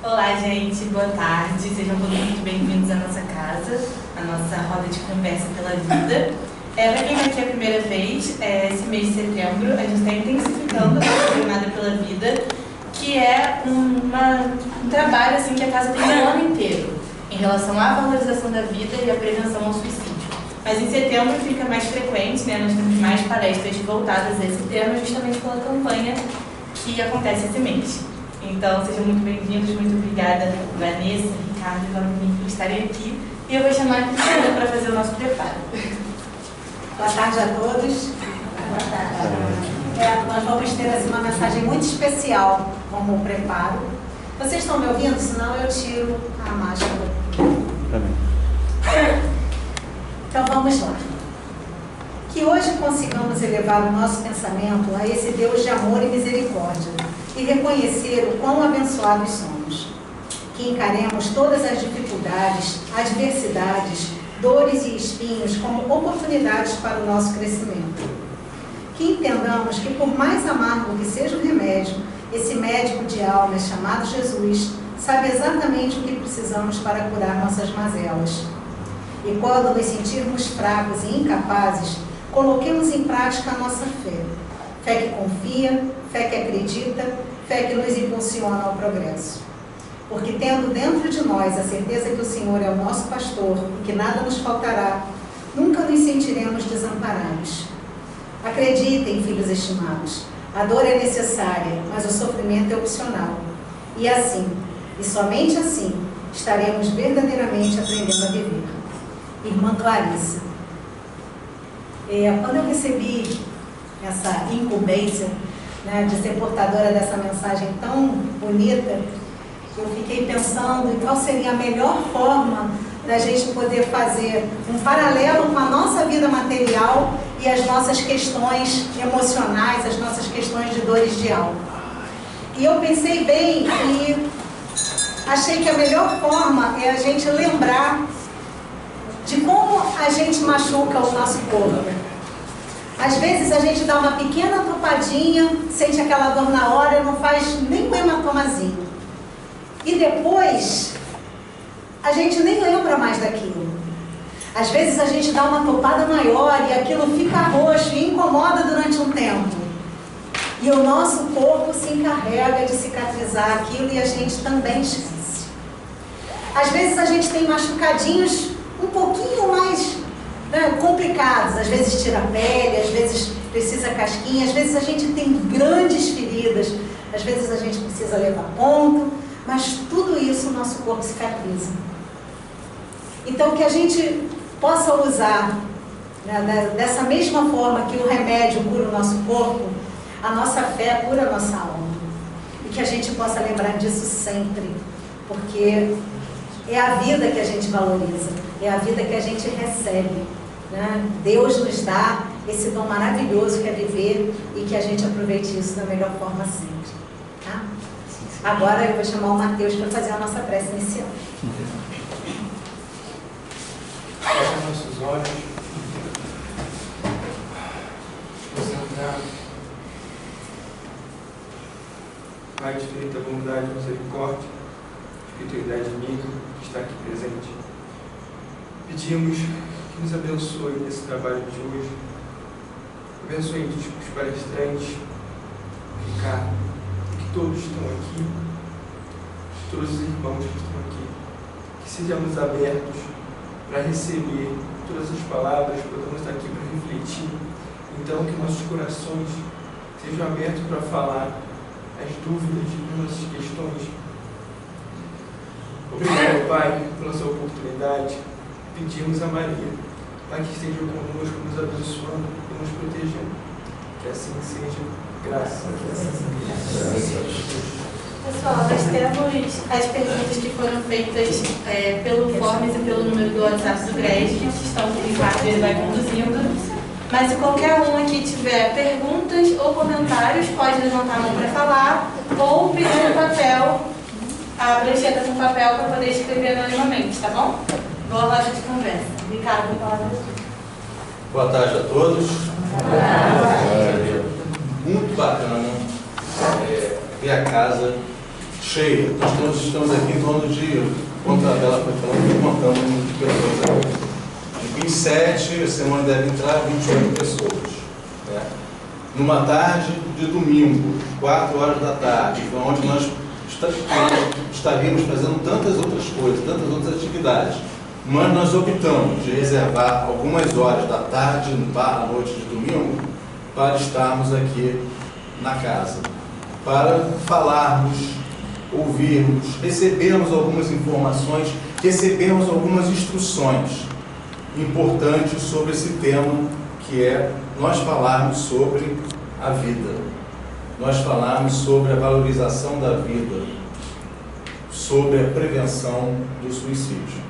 Olá, gente, boa tarde. Sejam todos muito bem-vindos à nossa casa, à nossa roda de conversa pela vida. Para quem está aqui a primeira vez, esse mês de setembro, a gente está intensificando a nossa jornada pela vida, que é um trabalho assim, que a casa tem o ano inteiro, em relação à valorização da vida e à prevenção ao suicídio. Mas em setembro fica mais frequente, né? Nós temos mais palestras voltadas a esse tema, justamente pela campanha que acontece esse mês. Então, sejam muito bem-vindos, muito obrigada, Vanessa, Ricardo e Valmir, por estarem aqui. E eu vou chamar a Cristina para fazer o nosso preparo. Boa tarde a todos. Boa tarde. Nós vamos ter assim, uma mensagem muito especial como preparo. Vocês estão me ouvindo? Senão eu tiro a máscara. Então vamos lá. Que hoje consigamos elevar o nosso pensamento a esse Deus de amor e misericórdia e reconhecer o quão abençoados somos. Que encaremos todas as dificuldades, adversidades, dores e espinhos como oportunidades para o nosso crescimento. Que entendamos que por mais amargo que seja o remédio, esse médico de alma chamado Jesus sabe exatamente o que precisamos para curar nossas mazelas. E quando nos sentirmos fracos e incapazes, coloquemos em prática a nossa fé. Fé que confia, fé que acredita, fé que nos impulsiona ao progresso. Porque tendo dentro de nós a certeza que o Senhor é o nosso pastor e que nada nos faltará, nunca nos sentiremos desamparados. Acreditem, filhos estimados, a dor é necessária, mas o sofrimento é opcional. E assim, e somente assim, estaremos verdadeiramente aprendendo a viver. Irmã Clarissa, quando eu recebi essa incumbência, né, de ser portadora dessa mensagem tão bonita, eu fiquei pensando em qual seria a melhor forma da gente poder fazer um paralelo com a nossa vida material e as nossas questões emocionais, as nossas questões de dores de alma. E eu pensei bem e achei que a melhor forma é a gente lembrar de como a gente machuca o nosso corpo. Às vezes a gente dá uma pequena topadinha, sente aquela dor na hora e não faz nem um hematomazinho. E depois, a gente nem lembra mais daquilo. Às vezes a gente dá uma topada maior e aquilo fica roxo e incomoda durante um tempo. E o nosso corpo se encarrega de cicatrizar aquilo e a gente também esquece. Às vezes a gente tem machucadinhos um pouquinho mais complicados. Às vezes tira a pele, às vezes precisa casquinha, às vezes a gente tem grandes feridas, às vezes a gente precisa levar ponto. Mas tudo isso o nosso corpo cicatriza. Então que a gente possa usar, né, dessa mesma forma que o remédio cura o nosso corpo, a nossa fé cura a nossa alma. E que a gente possa lembrar disso sempre, porque é a vida que a gente valoriza, é a vida que a gente recebe, né? Deus nos dá esse dom maravilhoso que é viver e que a gente aproveite isso da melhor forma sempre. Tá? Agora eu vou chamar o Mateus para fazer a nossa prece inicial. Feche nossos olhos. Concentrar. Pai de infinita bondade e misericórdia, espiritualidade amiga que está aqui presente. Pedimos que nos abençoe nesse trabalho de hoje. Abençoe os palestrantes, Ricardo, que todos estão aqui, todos os irmãos que estão aqui, que sejamos abertos para receber todas as palavras, podemos estar aqui para refletir. Então, que nossos corações sejam abertos para falar as dúvidas, as nossas questões. Obrigado, Pai, pela sua oportunidade. Pedimos a Maria, Pai, que esteja conosco, nos abençoando e nos protegendo. Que assim seja. Graças a Deus. Pessoal, nós temos as perguntas que foram feitas pelo Forms e pelo número do WhatsApp do GRESG, que estão aqui em parte, ele vai conduzindo. Mas se qualquer um aqui tiver perguntas ou comentários, pode levantar a mão para falar ou pedir um papel, a prancheta com papel para poder escrever anonimamente, tá bom? Boa roda de conversa. Ricardo, palavra. Boa tarde a todos. Boa tarde. Muito bacana ver a casa cheia. Nós estamos aqui em torno de, quando a Bela foi falando, contamos de pessoas aqui. De 27, a semana deve entrar 28 pessoas. Né? Numa tarde de domingo, 4 horas da tarde, onde nós estaríamos fazendo tantas outras coisas, tantas outras atividades, mas nós optamos de reservar algumas horas da tarde, à noite de domingo, para estarmos aqui na casa, para falarmos, ouvirmos, recebermos algumas informações, recebermos algumas instruções importantes sobre esse tema, que é nós falarmos sobre a vida, nós falarmos sobre a valorização da vida, sobre a prevenção do suicídio,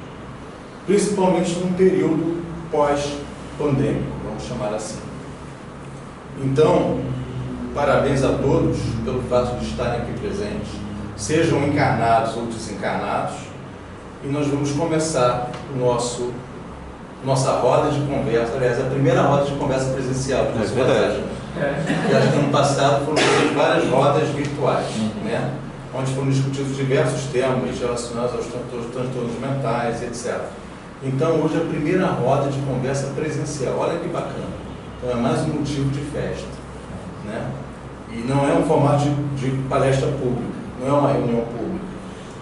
principalmente num período pós-pandêmico, vamos chamar assim. Então, parabéns a todos pelo fato de estarem aqui presentes, sejam encarnados ou desencarnados, e nós vamos começar nossa roda de conversa, aliás, a primeira roda de conversa presencial do nosso passagem. Que acho que ano passado foram feitas várias rodas virtuais, né? Onde foram discutidos diversos temas relacionados aos transtornos mentais, etc. Então, hoje é a primeira roda de conversa presencial. Olha que bacana. Então, é mais um motivo de festa, né? E não é um formato de palestra pública, não é uma reunião pública.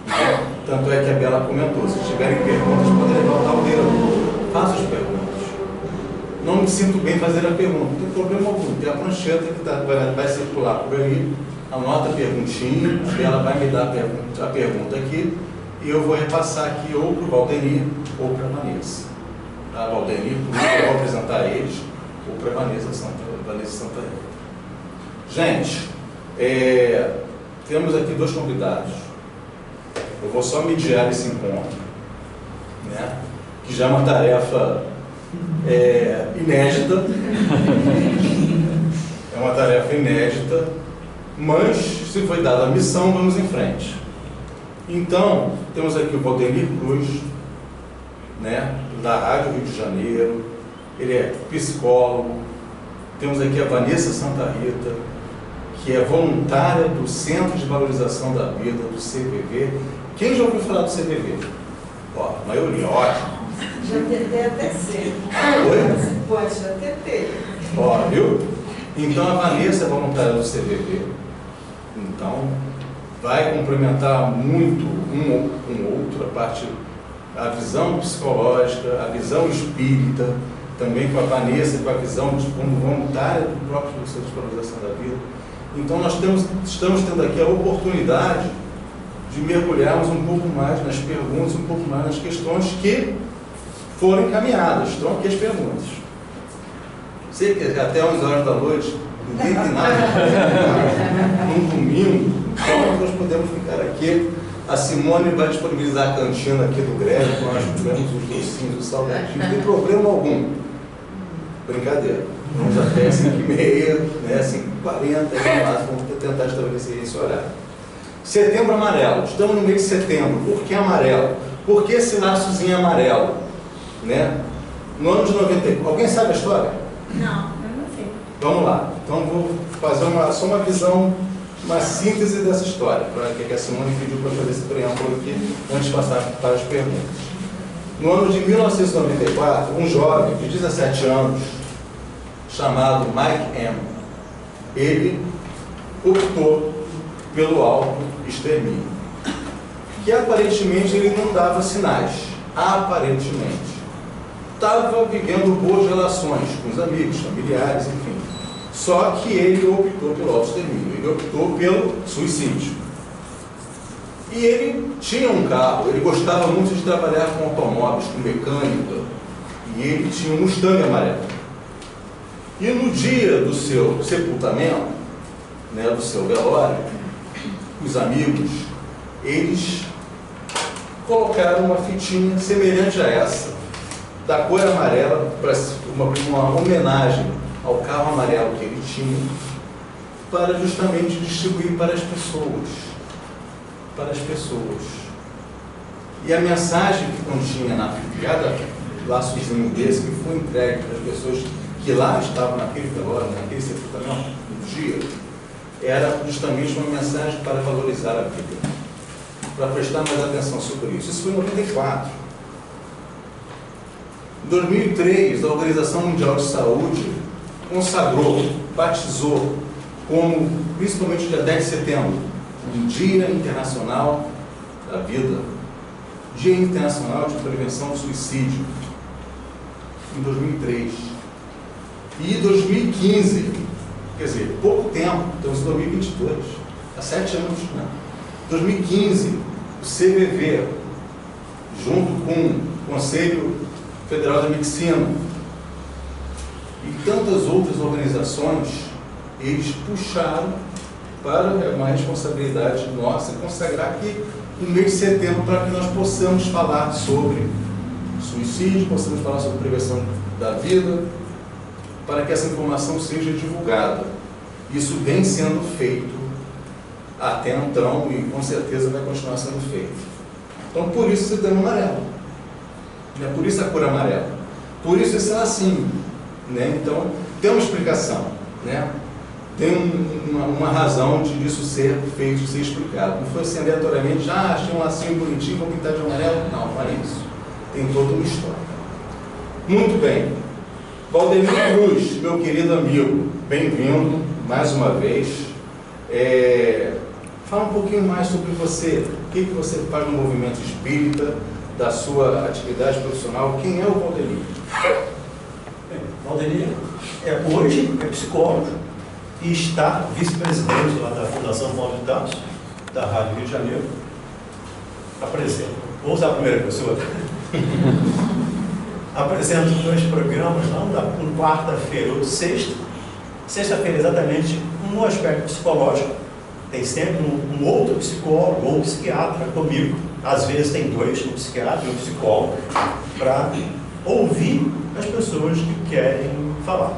Né? Tanto é que a Bela comentou, se tiverem perguntas, podem levantar o dedo. Faça as perguntas. Não me sinto bem fazer a pergunta, não tem problema algum. Tem a prancheta que vai circular por aí, anota a perguntinha, ela vai me dar a pergunta aqui, e eu vou repassar aqui ou para o Valdenir ou para a Vanessa. A Valdenir, eu vou apresentar eles, ou para a Vanessa Santarém. Gente, temos aqui 2 convidados. Eu vou só mediar esse encontro, né? Que já é uma tarefa inédita. É uma tarefa inédita, mas se foi dada a missão, vamos em frente. Então, temos aqui o Valdenir Cruz, né, da Rádio Rio de Janeiro, ele é psicólogo. Temos aqui a Vanessa Santa Rita, que é voluntária do Centro de Valorização da Vida, do CVV. Quem já ouviu falar do CVV? Ó, a maioria, ótimo. Já tentei até ser. Oi? Pode, já tentei. Ó, viu? Então a Vanessa é voluntária do CVV. Então, vai complementar muito um com o outro, a visão psicológica, a visão espírita, também com a Vanessa, com a visão como voluntária do próprio Centro de Valorização da Vida. Então nós estamos tendo aqui a oportunidade de mergulharmos um pouco mais nas perguntas, um pouco mais nas questões que foram encaminhadas. Estão aqui as perguntas. Sei que até 11 horas da noite, ninguém tem nada num domingo, então nós podemos ficar aqui. A Simone vai disponibilizar a cantina aqui do Grêmio, nós tivemos os docinhos, os salgadinhos, não tem problema algum. Brincadeira. Vamos até 5h30, né, 5h40, vamos tentar estabelecer esse horário. Setembro amarelo. Estamos no mês de setembro. Por que amarelo? Por que esse laçozinho amarelo? Né? No ano de 94. Alguém sabe a história? Não, eu não sei. Vamos lá. Então vou fazer só uma visão, uma síntese dessa história, para que a Simone pediu para fazer esse preâmbulo aqui, antes de passar para as perguntas. No ano de 1994, um jovem de 17 anos, chamado Mike M., ele optou pelo autoextermínio, que aparentemente ele não dava sinais, aparentemente. Estava vivendo boas relações com os amigos, familiares, enfim. Só que ele optou pelo autoextermínio, ele optou pelo suicídio. E ele tinha um carro, ele gostava muito de trabalhar com automóveis, com mecânica, e ele tinha um Mustang amarelo. E no dia do seu sepultamento, né, do seu velório, os amigos, eles colocaram uma fitinha semelhante a essa, da cor amarela, para uma homenagem ao carro amarelo que ele tinha, para justamente distribuir para as pessoas. Para as pessoas. E a mensagem que continha na cada laçozinho desse, que foi entregue para as pessoas que lá estavam naquele velório, naquele sepultamento, no dia, era justamente uma mensagem para valorizar a vida. para prestar mais atenção sobre isso. Isso foi em 94. Em 2003, a Organização Mundial de Saúde consagrou, batizou, como, principalmente o dia 10 de setembro, um Dia Internacional da Vida, Dia Internacional de Prevenção do Suicídio, em 2003. E em 2015, quer dizer, pouco tempo, estamos em 2022, há 7 anos, né? 2015, o CVV, junto com o Conselho Federal da Medicina e tantas outras organizações, eles puxaram para uma responsabilidade nossa consagrar aqui o mês de setembro para que nós possamos falar sobre suicídio, possamos falar sobre prevenção da vida, para que essa informação seja divulgada. Isso vem sendo feito até então e com certeza vai continuar sendo feito. Então, por isso o Setembro Amarelo, né? Por isso a cor amarela, por isso esse lacinho, né? Então, tem uma explicação, né? Tem uma razão disso ser feito, ser explicado. Não foi assim aleatoriamente, achei um lacinho bonitinho, vou pintar de amarelo. Não, não é isso. Tem toda uma história. Muito bem. Valdemir Cruz, meu querido amigo, bem-vindo mais uma vez. Fala um pouquinho mais sobre você. O que você faz no movimento espírita, da sua atividade profissional? Quem é o Valdemir? Bem, Valdemir hoje é psicólogo e está vice-presidente lá da Fundação Paulo de Tarso, da Rádio Rio de Janeiro. Apresento. Vou usar a primeira pessoa. Apresento 2 programas, um quarta-feira ou sexta. Sexta-feira, exatamente no aspecto psicológico. Tem sempre um outro psicólogo ou um psiquiatra comigo. Às vezes tem 2, um psiquiatra e um psicólogo, para ouvir as pessoas que querem falar.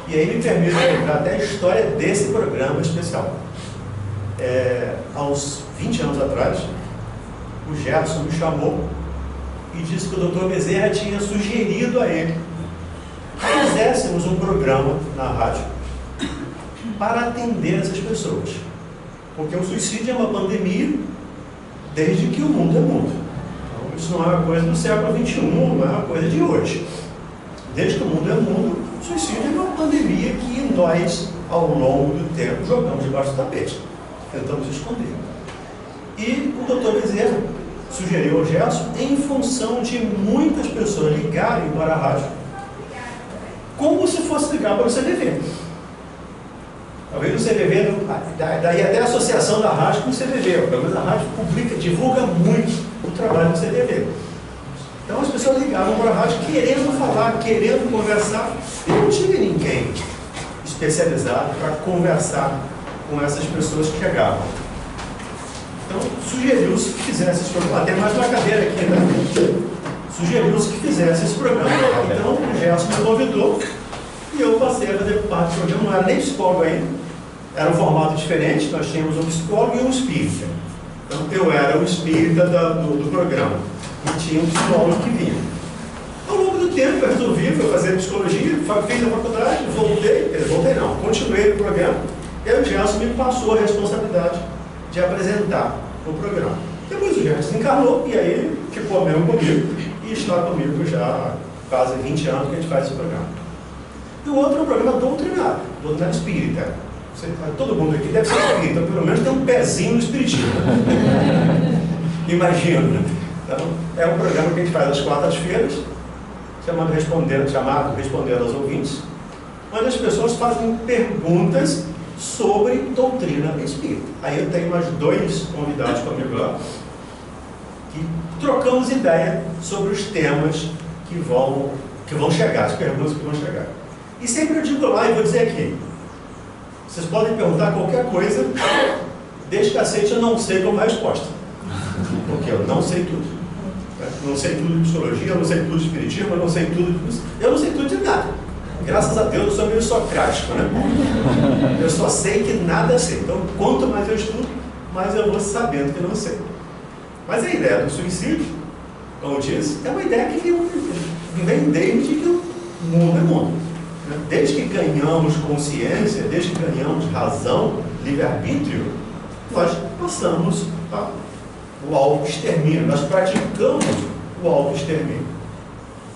E aí me permite contar até a história desse programa especial. Aos 20 anos atrás, o Gerson me chamou e disse que o Dr. Bezerra tinha sugerido a ele que fizéssemos um programa na rádio para atender essas pessoas. Porque o suicídio é uma pandemia desde que o mundo é mundo. Então, isso não é uma coisa do século XXI, não é uma coisa de hoje. Desde que o mundo é mundo, o suicídio é uma pandemia que nós, ao longo do tempo, jogamos debaixo do tapete. Tentamos esconder. E o Dr. Bezerra sugeriu ao Gerson, em função de muitas pessoas ligarem para a rádio, como se fosse ligar para o CVV. Talvez o CVV, daí até a associação da rádio com o CVV, pelo menos a rádio publica, divulga muito o trabalho do CVV. Então as pessoas ligavam para a rádio querendo falar, querendo conversar. Eu não tive ninguém especializado para conversar com essas pessoas que chegavam. Então, sugeriu-se que fizesse esse programa. Tem mais uma cadeira aqui, né? Sugeriu-se que fizesse esse programa. Então, o Gerson me convidou e eu passei a fazer parte do programa. Não era nem psicólogo ainda, era um formato diferente. Nós tínhamos um psicólogo e um espírita. Então, eu era o espírita do programa e tinha um psicólogo que vinha. Ao longo do tempo, eu resolvi fazer psicologia, fiz a faculdade, continuei no programa. E aí o Gerson me passou a responsabilidade de apresentar o programa. Depois o Gerson encarnou e aí ficou mesmo comigo e está comigo já há quase 20 anos que a gente faz esse programa. E o outro é um programa doutrinário espírita. Todo mundo aqui deve ser espírita, pelo menos tem um pezinho no espiritismo. Imagina. Então, é um programa que a gente faz às quartas-feiras, chamado Respondendo aos Ouvintes, onde as pessoas fazem perguntas sobre doutrina espírita. Aí eu tenho mais 2 convidados comigo lá, que trocamos ideia sobre os temas que vão chegar, as perguntas que vão chegar. E sempre eu digo lá e vou dizer aqui, vocês podem perguntar qualquer coisa, desde que aceite eu não sei como é a resposta. Porque eu não sei tudo. Eu não sei tudo de psicologia, eu não sei tudo de espiritismo, eu não sei tudo de nada. Graças a Deus eu sou meio socrático, né? Eu só sei que nada sei. Então, quanto mais eu estudo, mais eu vou sabendo que não sei. Mas a ideia do suicídio, como eu disse, é uma ideia que vem desde que o mundo é mundo. Desde que ganhamos consciência, desde que ganhamos razão, livre-arbítrio, nós passamos a o autoextermínio, nós praticamos o autoextermínio.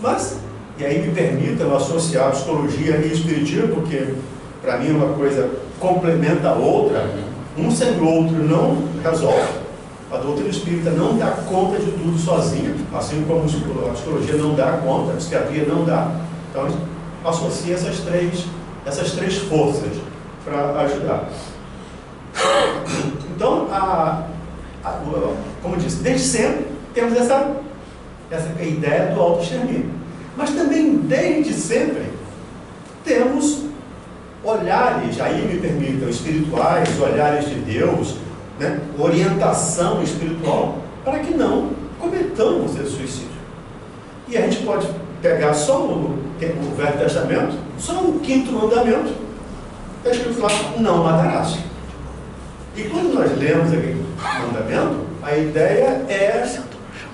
Mas, e aí me permitam associar psicologia e espiritismo, porque para mim uma coisa complementa a outra, um sem o outro não resolve. A doutrina espírita não dá conta de tudo sozinha, assim como a psicologia não dá conta, a psiquiatria não dá. Então, a gente associa essas três forças para ajudar. Então, como eu disse, desde sempre temos essa ideia do autoextermínio. Mas também, desde sempre, temos olhares, aí me permitam, espirituais, olhares de Deus, né? Orientação espiritual, para que não cometamos esse suicídio. E a gente pode pegar só o Velho Testamento, só o 5º mandamento, está escrito lá, não matarás. E quando nós lemos aquele mandamento, a ideia é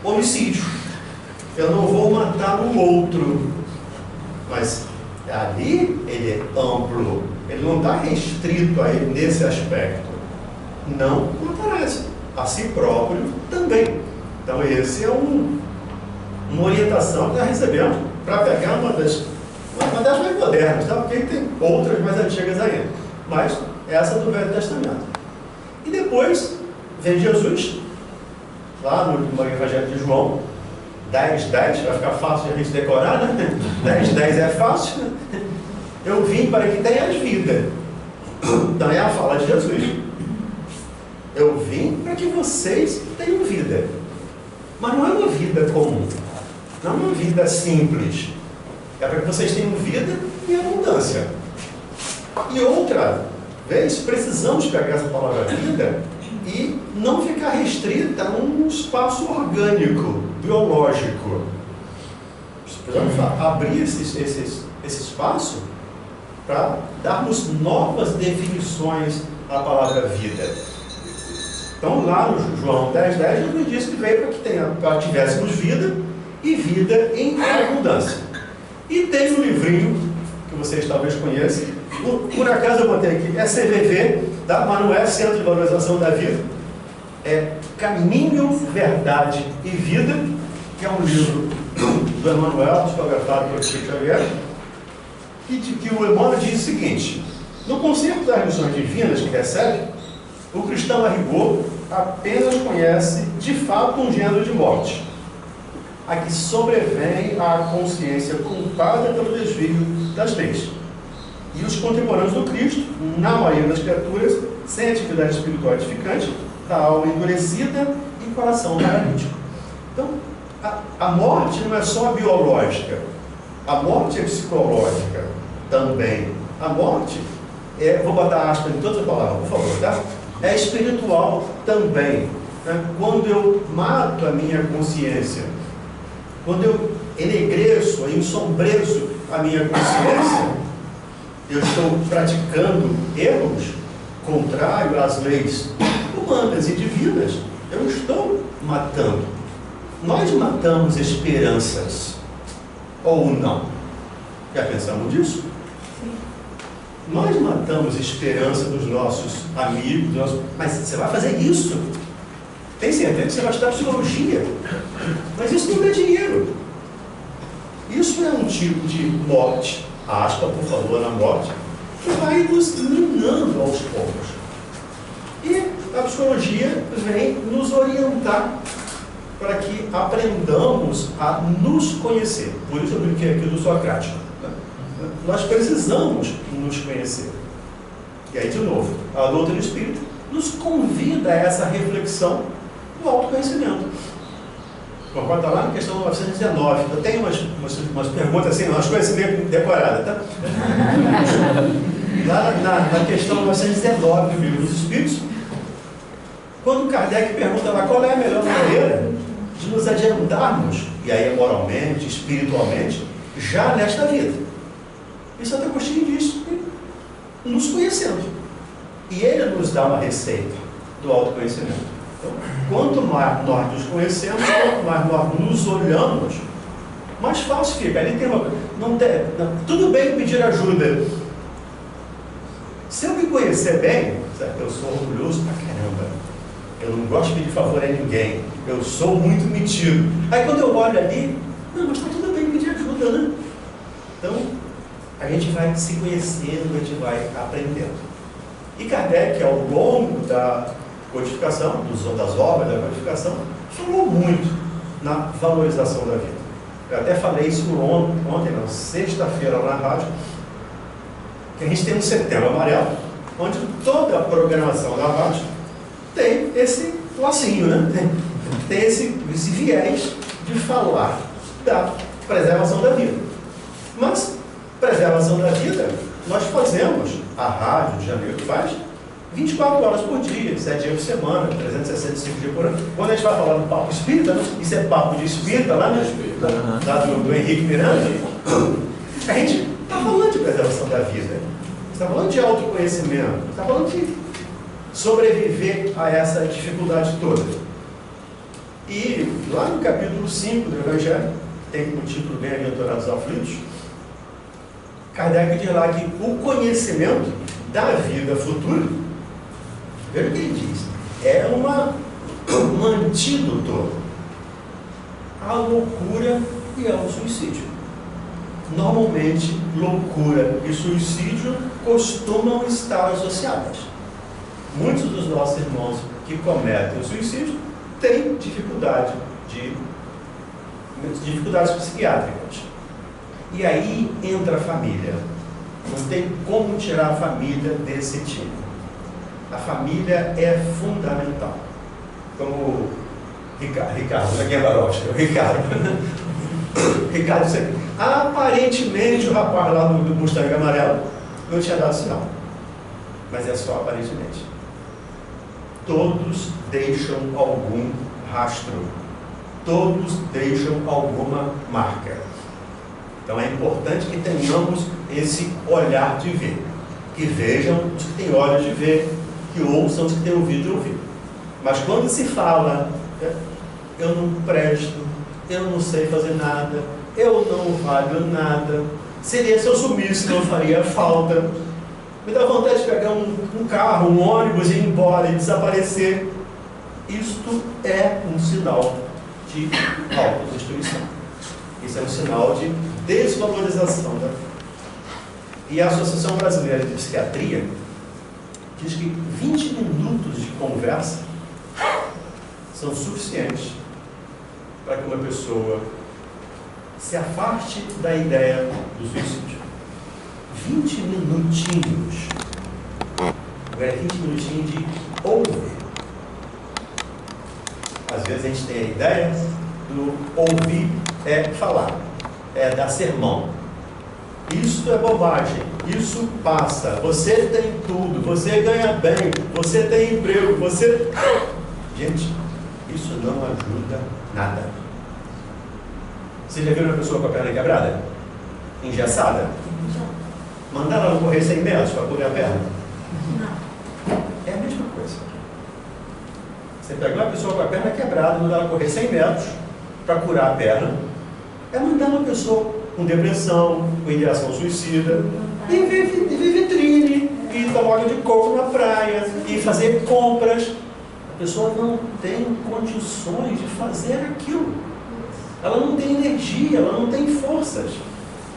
homicídio. Eu não vou matar o outro. Mas ali ele é amplo, ele não está restrito a ele nesse aspecto. Não matarás. A si próprio também. Então esse é uma orientação que nós recebemos para pegar uma das mais modernas, tá? Porque tem outras mais antigas ainda. Mas essa do Velho Testamento. E depois vem Jesus, lá no Evangelho de João, 10:10, vai ficar fácil de a gente decorar, né? 10:10 é fácil, né? Eu vim para que tenhas vida. Então é a fala de Jesus. Eu vim para que vocês tenham vida. Mas não é uma vida comum. Não é uma vida simples. É para que vocês tenham vida em abundância. E outra vez, precisamos pegar essa palavra vida e não ficar restrita a um espaço orgânico, biológico. Precisamos abrir esse espaço para darmos novas definições à palavra vida. Então, lá no João 10:10, Jesus disse que veio para que tivéssemos vida e vida em abundância. E tem um livrinho que vocês talvez conheçam, por acaso eu botei aqui, é CVV, tá? Mas não é Centro de Valorização da Vida, é Caminho, Verdade e Vida, que é um livro do Emmanuel, psicografado por Chico Xavier, que o Emmanuel diz o seguinte: no conceito das missões divinas que recebe, o cristão a rigor apenas conhece de fato um gênero de morte, a que sobrevém a consciência culpada pelo desvio das leis. E os contemporâneos do Cristo, na maioria das criaturas, sem atividade espiritual edificante, da alma endurecida e coração paralítico. Então, a morte não é só biológica, a morte é psicológica também. A morte vou botar aspas em todas as palavras, por favor, tá? É espiritual também. Né? Quando eu mato a minha consciência, quando eu enegreço, eu ensombreço a minha consciência, eu estou praticando erros contrários às leis humanas e divinas. Eu estou matando. Nós matamos esperanças, ou não? Já pensamos nisso? Nós matamos a esperança dos nossos amigos, mas você vai fazer isso? Tem certeza que você vai estudar psicologia? Mas isso não dá dinheiro. Isso é um tipo de morte, aspa, por favor, na morte, que vai nos minando aos poucos. E a psicologia vem nos orientar para que aprendamos a nos conhecer. Por isso eu brinquei aqui do Socrático. Nós precisamos nos conhecer. E aí, de novo, a doutrina espírita nos convida a essa reflexão do autoconhecimento. Concordo, está lá na questão 919. Eu tenho umas perguntas assim, umas coisas meio decoradas, tá? Lá na questão 919 do Livro dos Espíritos, quando Kardec pergunta lá qual é a melhor maneira de nos adiantarmos, e aí moralmente, espiritualmente, já nesta vida. E Santo Agostinho diz, nos conhecendo. E ele nos dá uma receita do autoconhecimento. Então, quanto mais nós nos conhecemos, quanto mais nós nos olhamos, mais fácil fica. Ele tem uma, tudo bem eu pedir ajuda. Se eu me conhecer bem, certo? Eu sou orgulhoso pra caramba. Eu não gosto de pedir favor a ninguém. Eu sou muito metido. Aí quando eu olho ali, não, mas está tudo bem pedir ajuda, né? Então, a gente vai se conhecendo, a gente vai aprendendo. E Kardec, ao longo da codificação, das obras da codificação, falou muito na valorização da vida. Eu até falei isso ontem, na sexta-feira, lá na rádio, que a gente tem um Setembro Amarelo, onde toda a programação da rádio tem esse lacinho, né? Tem esse viés de falar da preservação da vida. Mas, preservação da vida, nós fazemos, a Rádio de Janeiro faz, 24 horas por dia, 7 dias por semana, 365 dias por ano. Quando a gente vai falar do papo espírita, né? Isso é papo de espírita lá, né? Lá do Henrique Miranda, a gente está falando de preservação da vida, está falando de autoconhecimento, está falando de sobreviver a essa dificuldade toda. E lá no capítulo 5 do Evangelho, tem o título Bem-aventurados aflitos, Kardec diz lá que o conhecimento da vida futura, veja o que ele diz, é um antídoto à loucura e ao suicídio. Normalmente, loucura e suicídio costumam estar associadas. Muitos dos nossos irmãos que cometem o suicídio têm dificuldades psiquiátricas. E aí entra a família. Não tem como tirar a família desse time. A família é fundamental. Como o Ricardo, aqui é Barocha, o Ricardo disse aqui, aparentemente o rapaz lá do Mustang amarelo não tinha dado sinal. Mas é só aparentemente. Todos deixam algum rastro. Todos deixam alguma marca. Então é importante que tenhamos esse olhar de ver. Que vejam os que têm olhos de ver, que ouçam os que têm ouvido de ouvir. Mas quando se fala, eu não presto, eu não sei fazer nada, eu não valho nada, seria se eu sumisse, não faria falta, me dá vontade de pegar um carro, um ônibus e ir embora e desaparecer. Isto é um sinal de autodestruição. Isso é um sinal de desvalorização da vida. E a Associação Brasileira de Psiquiatria diz que 20 minutos de conversa são suficientes para que uma pessoa se afaste da ideia do suicídio. 20 minutinhos. Agora é 20 minutinhos de ouvir. Às vezes a gente tem a ideia do ouvir é falar, é dar sermão. Isso é bobagem, isso passa. Você tem tudo, você ganha bem, você tem emprego, você... Gente, isso não ajuda nada. Você já viu uma pessoa com a perna quebrada? Engessada? Mandar ela correr 100 metros para curar a perna? Não. É a mesma coisa. Você pega uma pessoa com a perna quebrada, mandar ela correr 100 metros para curar a perna, é mandar uma pessoa com depressão, com ideação suicida, e ver vitrine, e tomar óleo de coco na praia, e fazer compras. A pessoa não tem condições de fazer aquilo. Ela não tem energia, ela não tem forças.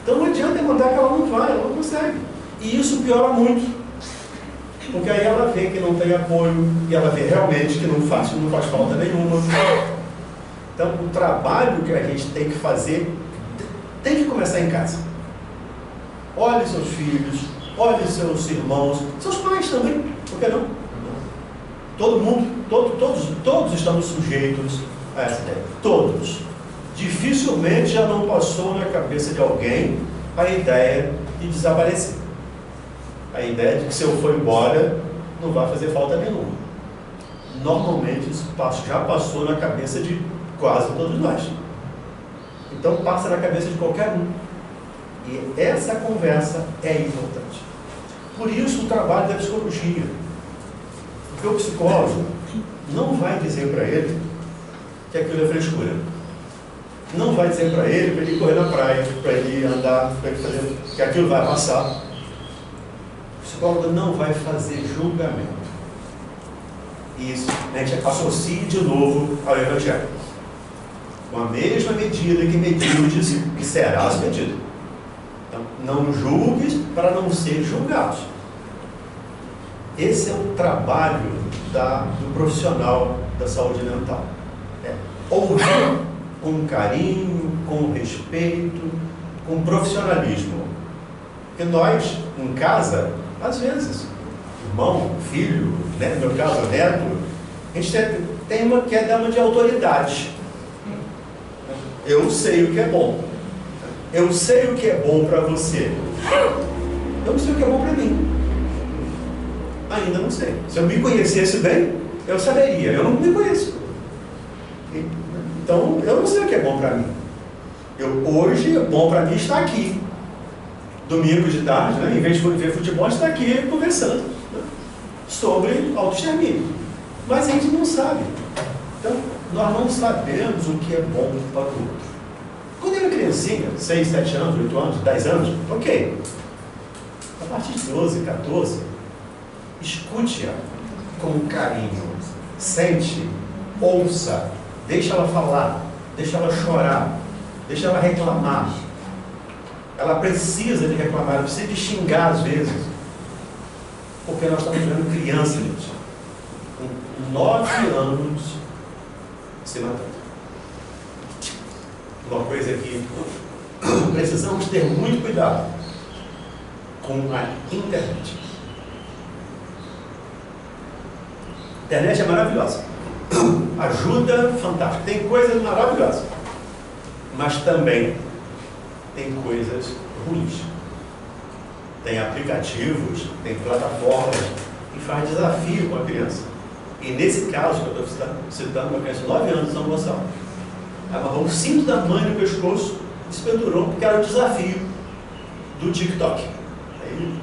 Então não adianta mandar que ela não vai, ela não consegue. E isso piora muito. Porque aí ela vê que não tem apoio, e ela vê realmente que não faz falta nenhuma. Então o trabalho que a gente tem que fazer tem que começar em casa. Olhe seus filhos, olhe seus irmãos, seus pais também, por que não? Todo mundo, todos estamos sujeitos a essa ideia. Todos. Dificilmente já não passou na cabeça de alguém a ideia de desaparecer. A ideia de que se eu for embora, não vai fazer falta nenhuma. Normalmente isso já passou na cabeça de quase todos nós. Então passa na cabeça de qualquer um. E essa conversa é importante. Por isso o trabalho da psicologia. Porque o psicólogo não vai dizer para ele que aquilo é frescura. Não vai dizer para ele correr na praia, para ele andar, para ele fazer, que aquilo vai passar. O psicólogo não vai fazer julgamento. E isso a gente associa de novo ao Evangelho. Com a mesma medida que medides, que serás medido. Então, não julgues para não ser julgados. Esse é o trabalho do profissional da saúde mental. Ouvir com carinho, com respeito, com profissionalismo. Porque nós, em casa, às vezes, irmão, filho, né, no meu caso, neto, a gente tem uma queda de autoridade. Eu sei o que é bom. Eu sei o que é bom para você. Eu não sei o que é bom para mim. Ainda não sei. Se eu me conhecesse bem, eu saberia. Eu não me conheço. Então, eu não sei o que é bom para mim. Hoje, é bom para mim estar aqui. Domingo de tarde, né, em vez de ver futebol, estar aqui conversando, né, sobre autoextermínio. Mas a gente não sabe. Então, nós não sabemos o que é bom para o outro. Quando eu era criancinha, 6, 7 anos, 8 anos, 10 anos, ok. A partir de 12, 14, escute-a com carinho, sente, ouça, deixa ela falar, deixa ela chorar, deixa ela reclamar. Ela precisa de reclamar, ela precisa de xingar às vezes. Porque nós estamos vendo criança, gente, com 9 anos se matando. Uma coisa que precisamos ter muito cuidado com a internet. A internet é maravilhosa. Ajuda, fantástico. Tem coisas maravilhosas. Mas também tem coisas ruins. Tem aplicativos, tem plataformas que faz desafio com a criança. E nesse caso que eu estou citando, uma criança de 9 anos de São Gonçalo, amarrou o cinto da mãe no pescoço e se pendurou porque era o desafio do TikTok. Aí,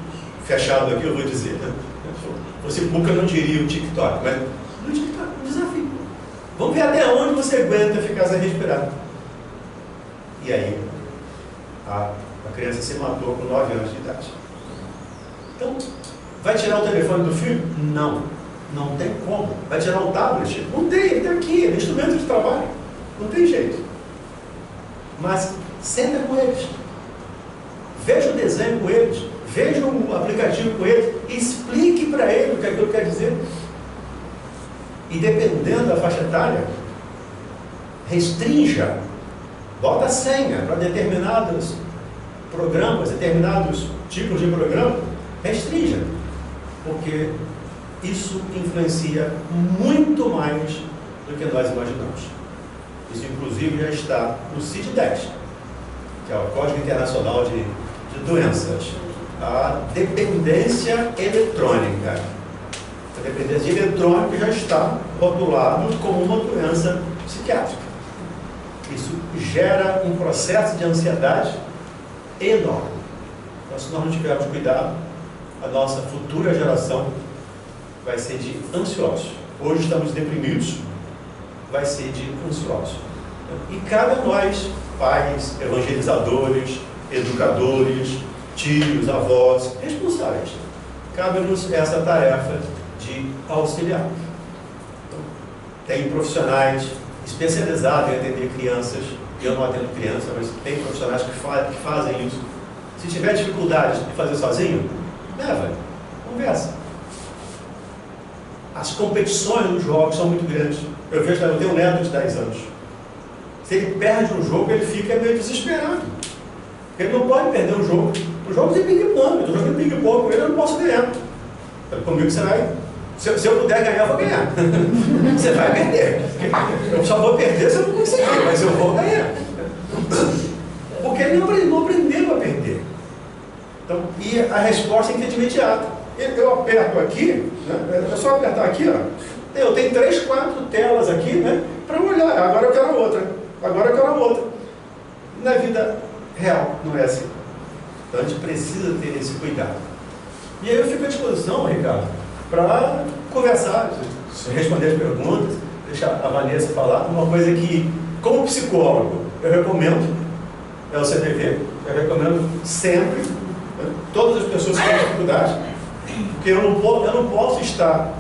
fechado aqui eu vou dizer, né? Se fosse pouco eu não diria o TikTok, mas no TikTok, um desafio. Vamos ver até onde você aguenta ficar sem respirar. E aí, a criança se matou com 9 anos de idade. Então, vai tirar o telefone do filho? Não, não tem como. Vai tirar o tablet? Não tem, ele está aqui, ele é instrumento de trabalho. Não tem jeito. Mas senta com eles. Veja o desenho com eles. Veja o aplicativo com eles. Explique para ele o que aquilo quer dizer. E dependendo da faixa etária, restrinja. Bota a senha para determinados programas, determinados tipos de programa. Restrinja. Porque isso influencia muito mais do que nós imaginamos. Isso, inclusive, já está no CID-10, que é o Código Internacional de Doenças. A dependência eletrônica. A dependência eletrônica já está rotulado como uma doença psiquiátrica. Isso gera um processo de ansiedade enorme. Então, se nós não tivermos cuidado, a nossa futura geração vai ser de ansiosos. Hoje estamos deprimidos, vai ser de ansiosos. E cabe a nós, pais, evangelizadores, educadores, tios, avós, responsáveis, cabe-nos essa tarefa de auxiliar. Então, tem profissionais especializados em atender crianças. Eu não atendo criança, mas tem profissionais que fazem isso. Se tiver dificuldade de fazer sozinho, leva, conversa. As competições dos jogos são muito grandes. Eu tenho um neto de 10 anos. Se ele perde um jogo, ele fica meio desesperado. Ele não pode perder um jogo. O jogo de ping-pong, eu estou jogando ping-pong com ele, eu não posso ganhar. Comigo você vai. Se eu puder ganhar, eu vou ganhar. Você vai perder. Eu só vou perder se eu não conseguir, mas eu vou ganhar. Porque ele não aprendeu a perder. Então, e a resposta tem que ser imediata. Eu aperto aqui, né? É só apertar aqui, ó. Eu tenho 3, 4 telas aqui, né? Para olhar. Agora eu quero outra. Agora eu quero outra. Na vida real, não é assim. Então a gente precisa ter esse cuidado. E aí eu fico à disposição, Ricardo, para conversar, responder as perguntas, deixar a Vanessa falar. Uma coisa que, como psicólogo, eu recomendo, é o CDV, eu recomendo sempre, né, todas as pessoas que têm dificuldade, porque eu não posso estar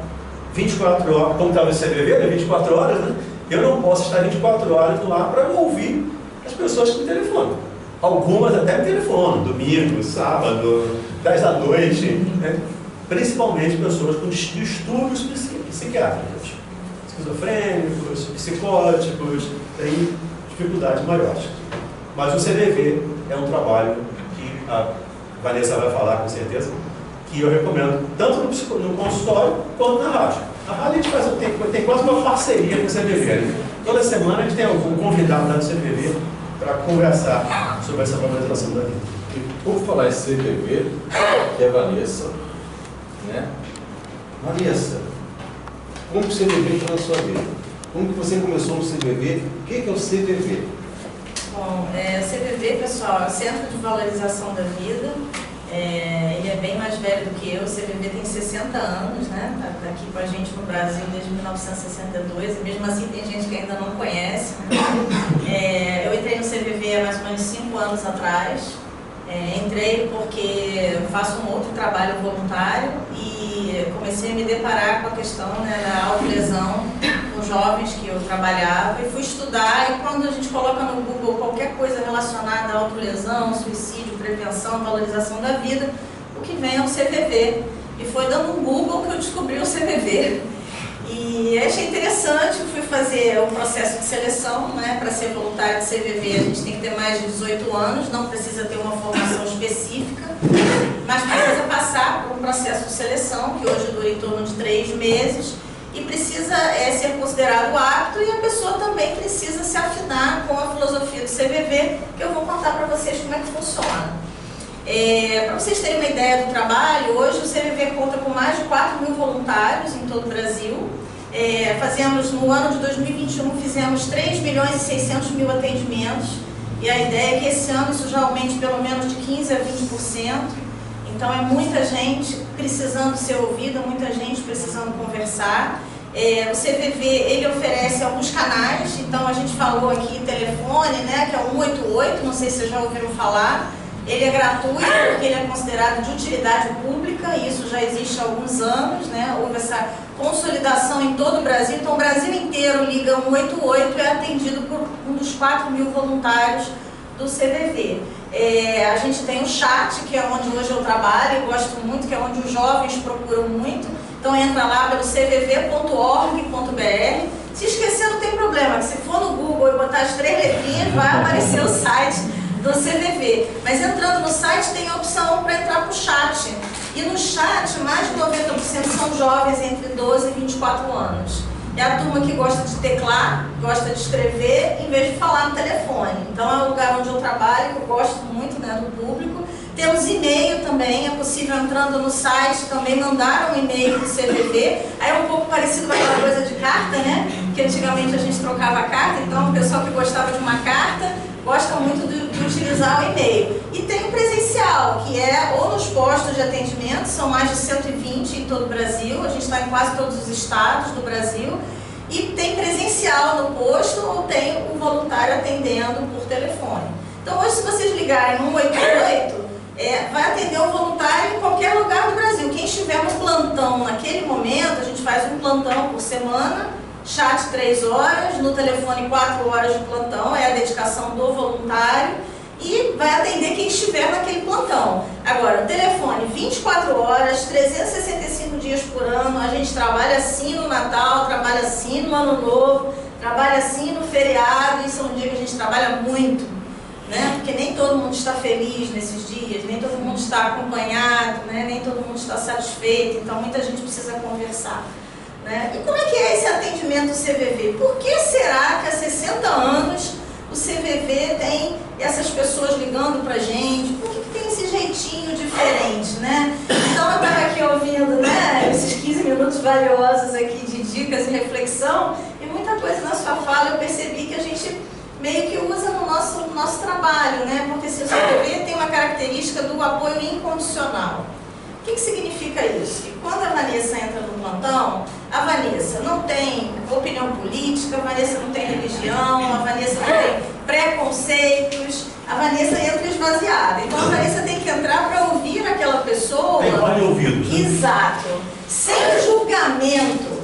24 horas, como estava o CVV, né, 24 horas, né? Eu não posso estar 24 horas no ar para ouvir as pessoas que me telefonam. Algumas até me telefonam, domingo, sábado, 10 da noite, né? Principalmente pessoas com distúrbios psiquiátricos, esquizofrênicos, psicóticos, têm dificuldades maiores. Mas o CVV é um trabalho que a Vanessa vai falar com certeza, que eu recomendo tanto no consultório quanto na rádio. A rádio a gente tem quase uma parceria com o CVV. Né? Toda semana a gente tem algum convidado lá do CVV para conversar sobre essa valorização da vida. E por falar em CVV, que é a Vanessa, né? Vanessa, como que o CVV entrou na sua vida? Como que você começou no CVV? O que é o CVV? Bom, o CVV, pessoal, é o Centro de Valorização da Vida. Ele é bem mais velho do que eu. O CVV tem 60 anos, né? Está aqui com a gente no Brasil desde 1962, e mesmo assim tem gente que ainda não conhece. Né? Eu entrei no CVV há mais ou menos 5 anos atrás. Entrei porque faço um outro trabalho voluntário e comecei a me deparar com a questão, né, da autolesão com jovens que eu trabalhava, e fui estudar. E quando a gente coloca no Google qualquer coisa relacionada à autolesão, suicídio, prevenção, valorização da vida, o que vem é o CVV. E foi dando um Google que eu descobri o CVV. E achei interessante, fui fazer o processo de seleção, né? Para ser voluntário de CVV a gente tem que ter mais de 18 anos, não precisa ter uma formação específica, mas precisa passar por um processo de seleção, que hoje dura em torno de 3 meses, e precisa ser considerado apto, e a pessoa também precisa se afinar com a filosofia do CVV, que eu vou contar para vocês como é que funciona. Para vocês terem uma ideia do trabalho, hoje o CVV conta com mais de 4.000 voluntários em todo o Brasil. No ano de 2021, fizemos 3.600.000 atendimentos, e a ideia é que esse ano isso já aumente pelo menos de 15% a 20%. Então é muita gente precisando ser ouvida, muita gente precisando conversar. O CVV, ele oferece alguns canais, então a gente falou aqui telefone, né, que é o 188, não sei se vocês já ouviram falar. Ele é gratuito porque ele é considerado de utilidade pública, e isso já existe há alguns anos, né? Houve essa consolidação em todo o Brasil, então o Brasil inteiro liga 188 e é atendido por um dos 4.000 voluntários do CVV. A gente tem o chat, que é onde hoje eu trabalho, eu gosto muito, que é onde os jovens procuram muito, então entra lá pelo cvv.org.br. Se esquecer não tem problema, que se for no Google e botar as 3 letrinhas, vai aparecer o site do CVV, mas entrando no site tem a opção para entrar para o chat, e no chat mais de 90% são jovens entre 12 e 24 anos. É a turma que gosta de teclar, gosta de escrever, em vez de falar no telefone. Então é um lugar onde eu trabalho, que eu gosto muito, né, do público. Temos e-mail também, é possível entrando no site também mandar um e-mail para o CVV. Aí é um pouco parecido com aquela coisa de carta, né, que antigamente a gente trocava carta, então o pessoal que gostava de uma carta gosta muito de utilizar o e-mail. E tem o presencial, que é ou nos postos de atendimento, são mais de 120 em todo o Brasil, a gente está em quase todos os estados do Brasil, e tem presencial no posto ou tem o voluntário atendendo por telefone. Então hoje, se vocês ligarem no 188, vai atender um voluntário em qualquer lugar do Brasil. Quem estiver no plantão naquele momento, a gente faz um plantão por semana, chat 3 horas, no telefone 4 horas de plantão, é a dedicação do voluntário, e vai atender quem estiver naquele plantão. Agora, o telefone 24 horas, 365 dias por ano, a gente trabalha assim no Natal, trabalha assim no Ano Novo, trabalha assim no feriado, isso é um dia que a gente trabalha muito, né? Porque nem todo mundo está feliz nesses dias, nem todo mundo está acompanhado, né? Nem todo mundo está satisfeito, então muita gente precisa conversar. Né? E como é que é esse atendimento do CVV? Por que será que há 60 anos o CVV tem essas pessoas ligando pra gente? Por que tem esse jeitinho diferente, né? Então eu estava aqui ouvindo, né, esses 15 minutos valiosos aqui de dicas e reflexão, e muita coisa na sua fala eu percebi que a gente meio que usa no nosso trabalho, né? Porque se o CVV tem uma característica do apoio incondicional. O que significa isso? Que quando a Vanessa entra no plantão, a Vanessa não tem opinião política, a Vanessa não tem religião, a Vanessa não tem preconceitos, a Vanessa entra esvaziada. Então a Vanessa tem que entrar para ouvir aquela pessoa. Tem fone de ouvido. Exato. Sem julgamento,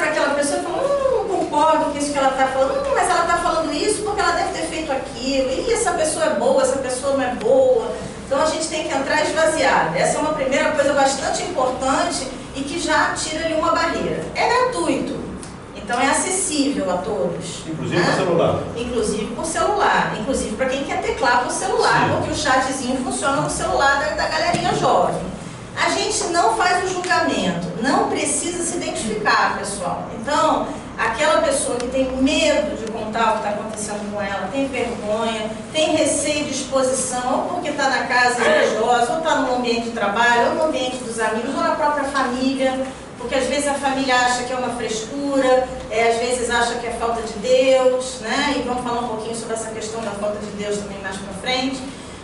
para aquela pessoa e fala, não concordo com isso que ela está falando, mas ela está falando isso porque ela deve ter feito aquilo, e essa pessoa é boa, essa pessoa não é boa. Então a gente tem que entrar esvaziada. Essa é uma primeira coisa bastante importante e que já tira ali uma barreira. É gratuito, então é acessível a todos. Inclusive por celular. Inclusive por celular. Inclusive para quem quer teclar por celular, Sim. porque o chatzinho funciona no celular da galerinha jovem. A gente não faz o julgamento, não precisa se identificar, pessoal. Então, aquela pessoa que tem medo de contar o que está acontecendo com ela, tem vergonha, tem receio de exposição, ou porque está na casa religiosa, ou está no ambiente de trabalho, ou no ambiente dos amigos, ou na própria família, porque às vezes a família acha que é uma frescura, às vezes acha que é falta de Deus, né? E vamos falar um pouquinho sobre essa questão da falta de Deus também mais para frente.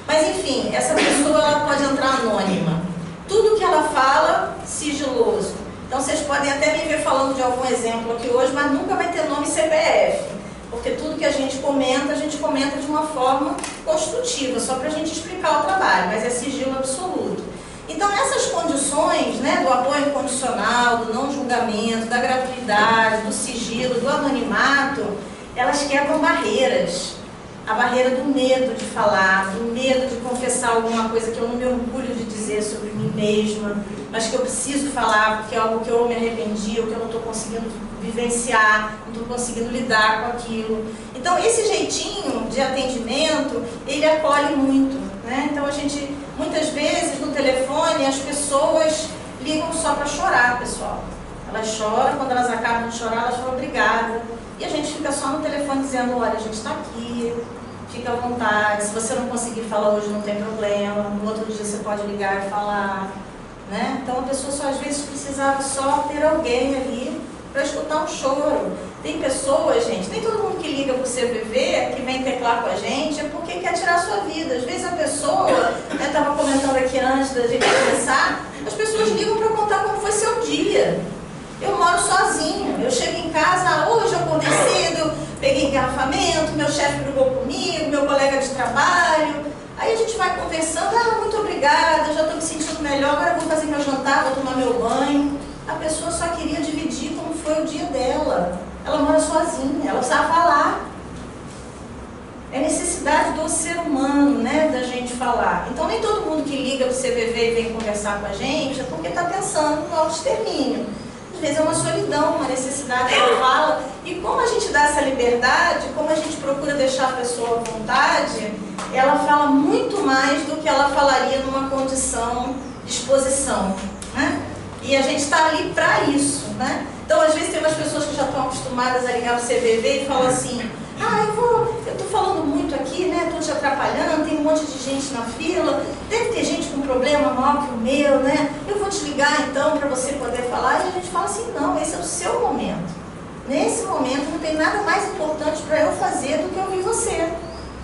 Mas enfim, essa pessoa ela pode entrar anônima. Tudo que ela fala, sigiloso. Então vocês podem até me ver falando de algum exemplo aqui hoje, mas nunca vai ter nome CPF. Porque tudo que a gente comenta de uma forma construtiva, só para a gente explicar o trabalho, mas é sigilo absoluto. Então essas condições, né, do apoio incondicional, do não julgamento, da gratuidade, do sigilo, do anonimato, elas quebram barreiras. A barreira do medo de falar, do medo de confessar alguma coisa que eu não me orgulho de dizer sobre mim mesma, mas que eu preciso falar porque é algo que eu me arrependi, ou que eu não estou conseguindo vivenciar, não estou conseguindo lidar com aquilo. Então, esse jeitinho de atendimento, ele acolhe muito, né? Então, a gente, muitas vezes, no telefone, as pessoas ligam só para chorar, pessoal. Elas choram, quando elas acabam de chorar, elas falam obrigada. E a gente fica só no telefone dizendo, olha, a gente está aqui, fica à vontade, se você não conseguir falar hoje não tem problema, no outro dia você pode ligar e falar, né? Então a pessoa só às vezes precisava só ter alguém ali para escutar um choro. Tem pessoas, gente, nem todo mundo que liga para o CVV, que vem teclar com a gente, é porque quer tirar a sua vida. Às vezes a pessoa, eu estava comentando aqui antes da gente começar, as pessoas ligam para contar como foi seu dia. Eu moro sozinho, eu chego em casa, hoje eu acordei cedo, peguei engarrafamento, meu chefe brigou comigo, meu colega de trabalho. Aí a gente vai conversando, muito obrigada, já estou me sentindo melhor, agora vou fazer meu jantar, vou tomar meu banho. A pessoa só queria dividir como foi o dia dela. Ela mora sozinha, ela precisa falar. É necessidade do ser humano, né, da gente falar. Então nem todo mundo que liga para o CVV e vem conversar com a gente é porque está pensando no autoextermínio. Às vezes é uma solidão, uma necessidade que ela fala. E como a gente dá essa liberdade, como a gente procura deixar a pessoa à vontade, ela fala muito mais do que ela falaria numa condição de exposição, né? E a gente está ali para isso, né? Então, às vezes, tem umas pessoas que já estão acostumadas a ligar para o CVV e falam assim, eu estou falando muito aqui, né? Estou te atrapalhando, tem um monte de gente na fila, deve ter gente com problema maior que o meu, né? Eu vou te ligar, então, para você poder falar. E a gente fala assim, não, esse é o seu momento. Nesse momento, não tem nada mais importante para eu fazer do que ouvir você.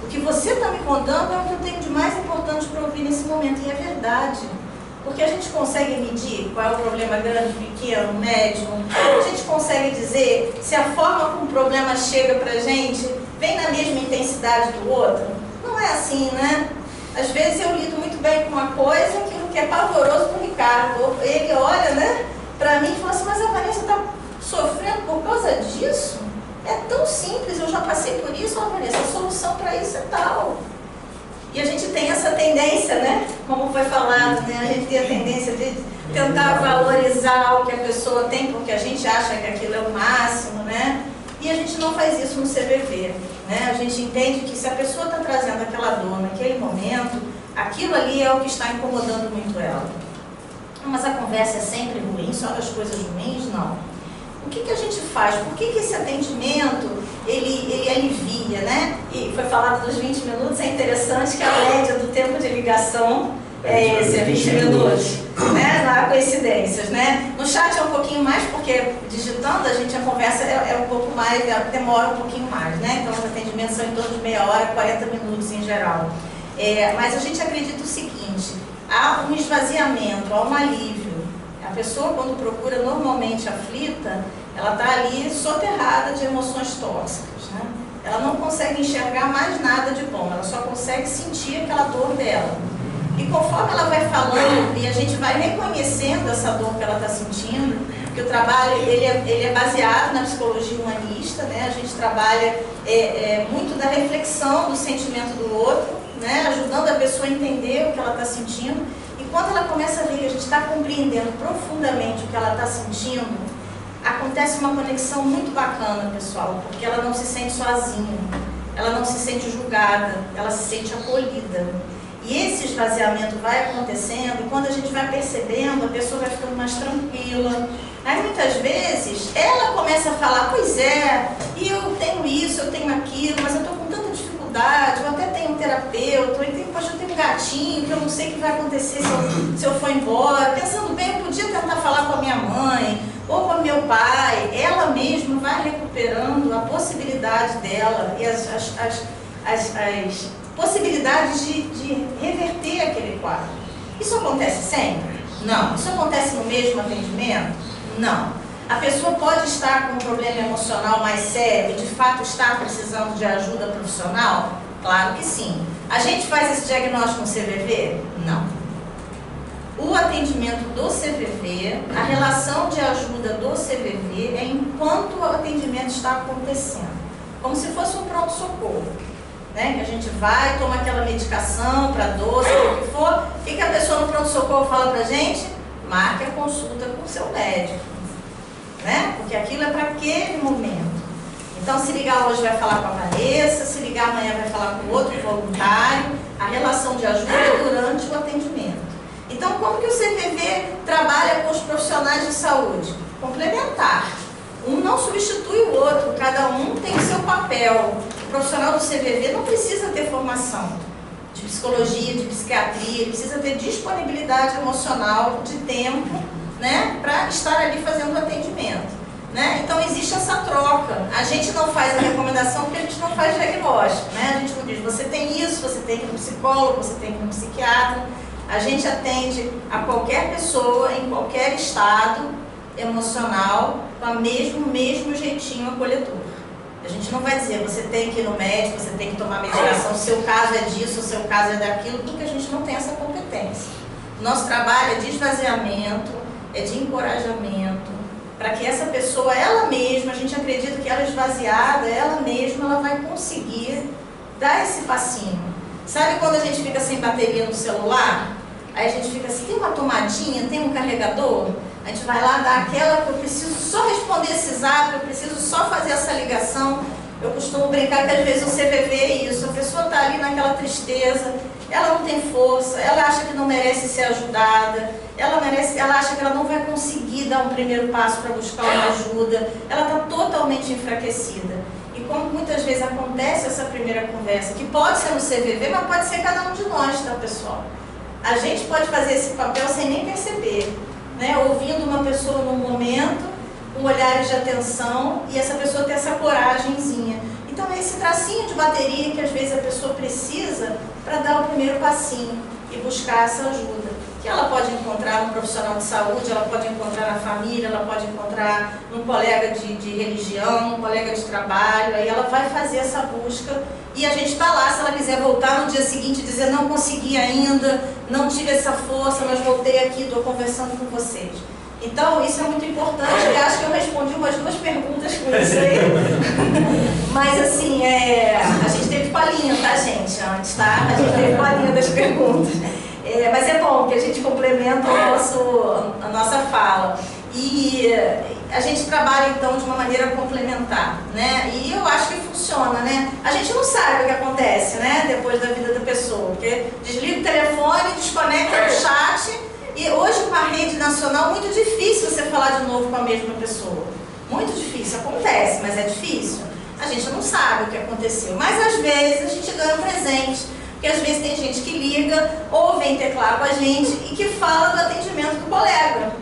O que você está me contando é o que eu tenho de mais importante para ouvir nesse momento, e é verdade. Porque a gente consegue medir qual é o problema grande, pequeno, médio. A gente consegue dizer se a forma como o problema chega pra gente vem na mesma intensidade do outro. Não é assim, né? Às vezes eu lido muito bem com uma coisa, aquilo que é pavoroso pro Ricardo. Ele olha, né, pra mim e fala assim, mas a Vanessa tá sofrendo por causa disso? É tão simples, eu já passei por isso, Vanessa, a solução para isso é tal. E a gente tem essa tendência, né? Como foi falado, né? A gente tem a tendência de tentar valorizar o que a pessoa tem, porque a gente acha que aquilo é o máximo, né? E a gente não faz isso no CVV, né? A gente entende que se a pessoa está trazendo aquela dor naquele momento, aquilo ali é o que está incomodando muito ela. Mas a conversa é sempre ruim, só das coisas ruins? Não. O que a gente faz? Por que esse atendimento, ele alivia, né? E foi falado dos 20 minutos, é interessante que a média do tempo de ligação é 20 minutos, né? Não há coincidências, né? No chat é um pouquinho mais, porque digitando a conversa é um pouco mais, demora um pouquinho mais, né? Então os atendimentos são em torno de meia hora, 40 minutos em geral. Mas a gente acredita o seguinte, há um esvaziamento, há um alívio. A pessoa, quando procura normalmente aflita, ela está ali soterrada de emoções tóxicas, né? Ela não consegue enxergar mais nada de bom, ela só consegue sentir aquela dor dela. E conforme ela vai falando e a gente vai reconhecendo essa dor que ela está sentindo, porque que o trabalho ele é baseado na psicologia humanista, né? A gente trabalha muito da reflexão do sentimento do outro, né? Ajudando a pessoa a entender o que ela está sentindo. E quando ela começa a ver que a gente está compreendendo profundamente o que ela está sentindo, acontece uma conexão muito bacana, pessoal, porque ela não se sente sozinha, ela não se sente julgada, ela se sente acolhida. E esse esvaziamento vai acontecendo, e quando a gente vai percebendo, a pessoa vai ficando mais tranquila. Aí muitas vezes ela começa a falar, pois é, e eu tenho isso, eu tenho aquilo, mas eu estou com tanta dificuldade, eu até tenho um terapeuta, eu tenho um gatinho que eu não sei o que vai acontecer se eu for embora. Pensando bem, eu podia tentar falar com a minha mãe ou com o meu pai. Ela mesma vai recuperando a possibilidade dela e as possibilidades de reverter aquele quadro. Isso acontece sempre? Não. Isso acontece no mesmo atendimento? Não. A pessoa pode estar com um problema emocional mais sério e de fato estar precisando de ajuda profissional? Claro que sim. A gente faz esse diagnóstico no CVV? Não. O atendimento do CVV, a relação de ajuda do CVV é enquanto o atendimento está acontecendo. Como se fosse um pronto-socorro. Né? Que a gente vai, toma aquela medicação para dor, seja o que for. O que a pessoa no pronto-socorro fala para a gente? Marque a consulta com o seu médico. Né? Porque aquilo é para aquele momento. Então, se ligar hoje vai falar com a Vanessa, se ligar amanhã vai falar com outro voluntário. A relação de ajuda é durante o atendimento. Então, como que o CVV trabalha com os profissionais de saúde? Complementar. Um não substitui o outro, cada um tem o seu papel. O profissional do CVV não precisa ter formação de psicologia, de psiquiatria, ele precisa ter disponibilidade emocional, de tempo, né, para estar ali fazendo o atendimento. Né? Então existe essa troca. A gente não faz a recomendação porque a gente não faz diagnóstico. Né? A gente não diz, você tem isso, você tem que ir no psicólogo, você tem que ir no psiquiatra. A gente atende a qualquer pessoa, em qualquer estado emocional, com o mesmo jeitinho acolhedor. A gente não vai dizer, você tem que ir no médico, você tem que tomar medicação, o seu caso é disso, o seu caso é daquilo, porque a gente não tem essa competência. Nosso trabalho é de esvaziamento, é de encorajamento, para que essa pessoa, ela mesma, a gente acredita que ela esvaziada, ela mesma, ela vai conseguir dar esse passinho. Sabe quando a gente fica sem bateria no celular? Aí a gente fica assim, tem uma tomadinha, tem um carregador? A gente vai lá dar aquela que eu preciso só responder esse zap, eu preciso só fazer essa ligação. Eu costumo brincar que às vezes o CVV é isso, a pessoa está ali naquela tristeza, ela não tem força, ela acha que não merece ser ajudada, ela acha que ela não vai conseguir dar um primeiro passo para buscar uma ajuda, ela está totalmente enfraquecida. E como muitas vezes acontece essa primeira conversa, que pode ser no CVV, mas pode ser cada um de nós, tá, pessoal? A gente pode fazer esse papel sem nem perceber, né? Ouvindo uma pessoa num momento, com olhares de atenção, e essa pessoa ter essa coragemzinha. Então é esse tracinho de bateria que às vezes a pessoa precisa para dar o primeiro passinho e buscar essa ajuda. Que ela pode encontrar no profissional de saúde, ela pode encontrar na família, ela pode encontrar num colega de religião, num colega de trabalho, aí ela vai fazer essa busca e a gente está lá, se ela quiser voltar no dia seguinte e dizer, não consegui ainda, não tive essa força, mas voltei aqui, estou conversando com vocês. Então, isso é muito importante, eu acho que eu respondi umas 2 perguntas com isso aí. Mas assim, a gente teve palhinha, tá, gente? Antes, tá? A gente teve palhinha das perguntas. Mas é bom que a gente complementa a nossa fala. E a gente trabalha, então, de uma maneira complementar, né? E eu acho que funciona, né? A gente não sabe o que acontece, né? Depois da vida da pessoa, porque desliga o telefone, desconecta do chat. E hoje, com a rede nacional, muito difícil você falar de novo com a mesma pessoa. Muito difícil, acontece, mas é difícil. A gente não sabe o que aconteceu. Mas, às vezes, a gente ganha um presente. Porque, às vezes, tem gente que liga ou vem teclar com a gente e que fala do atendimento do colega.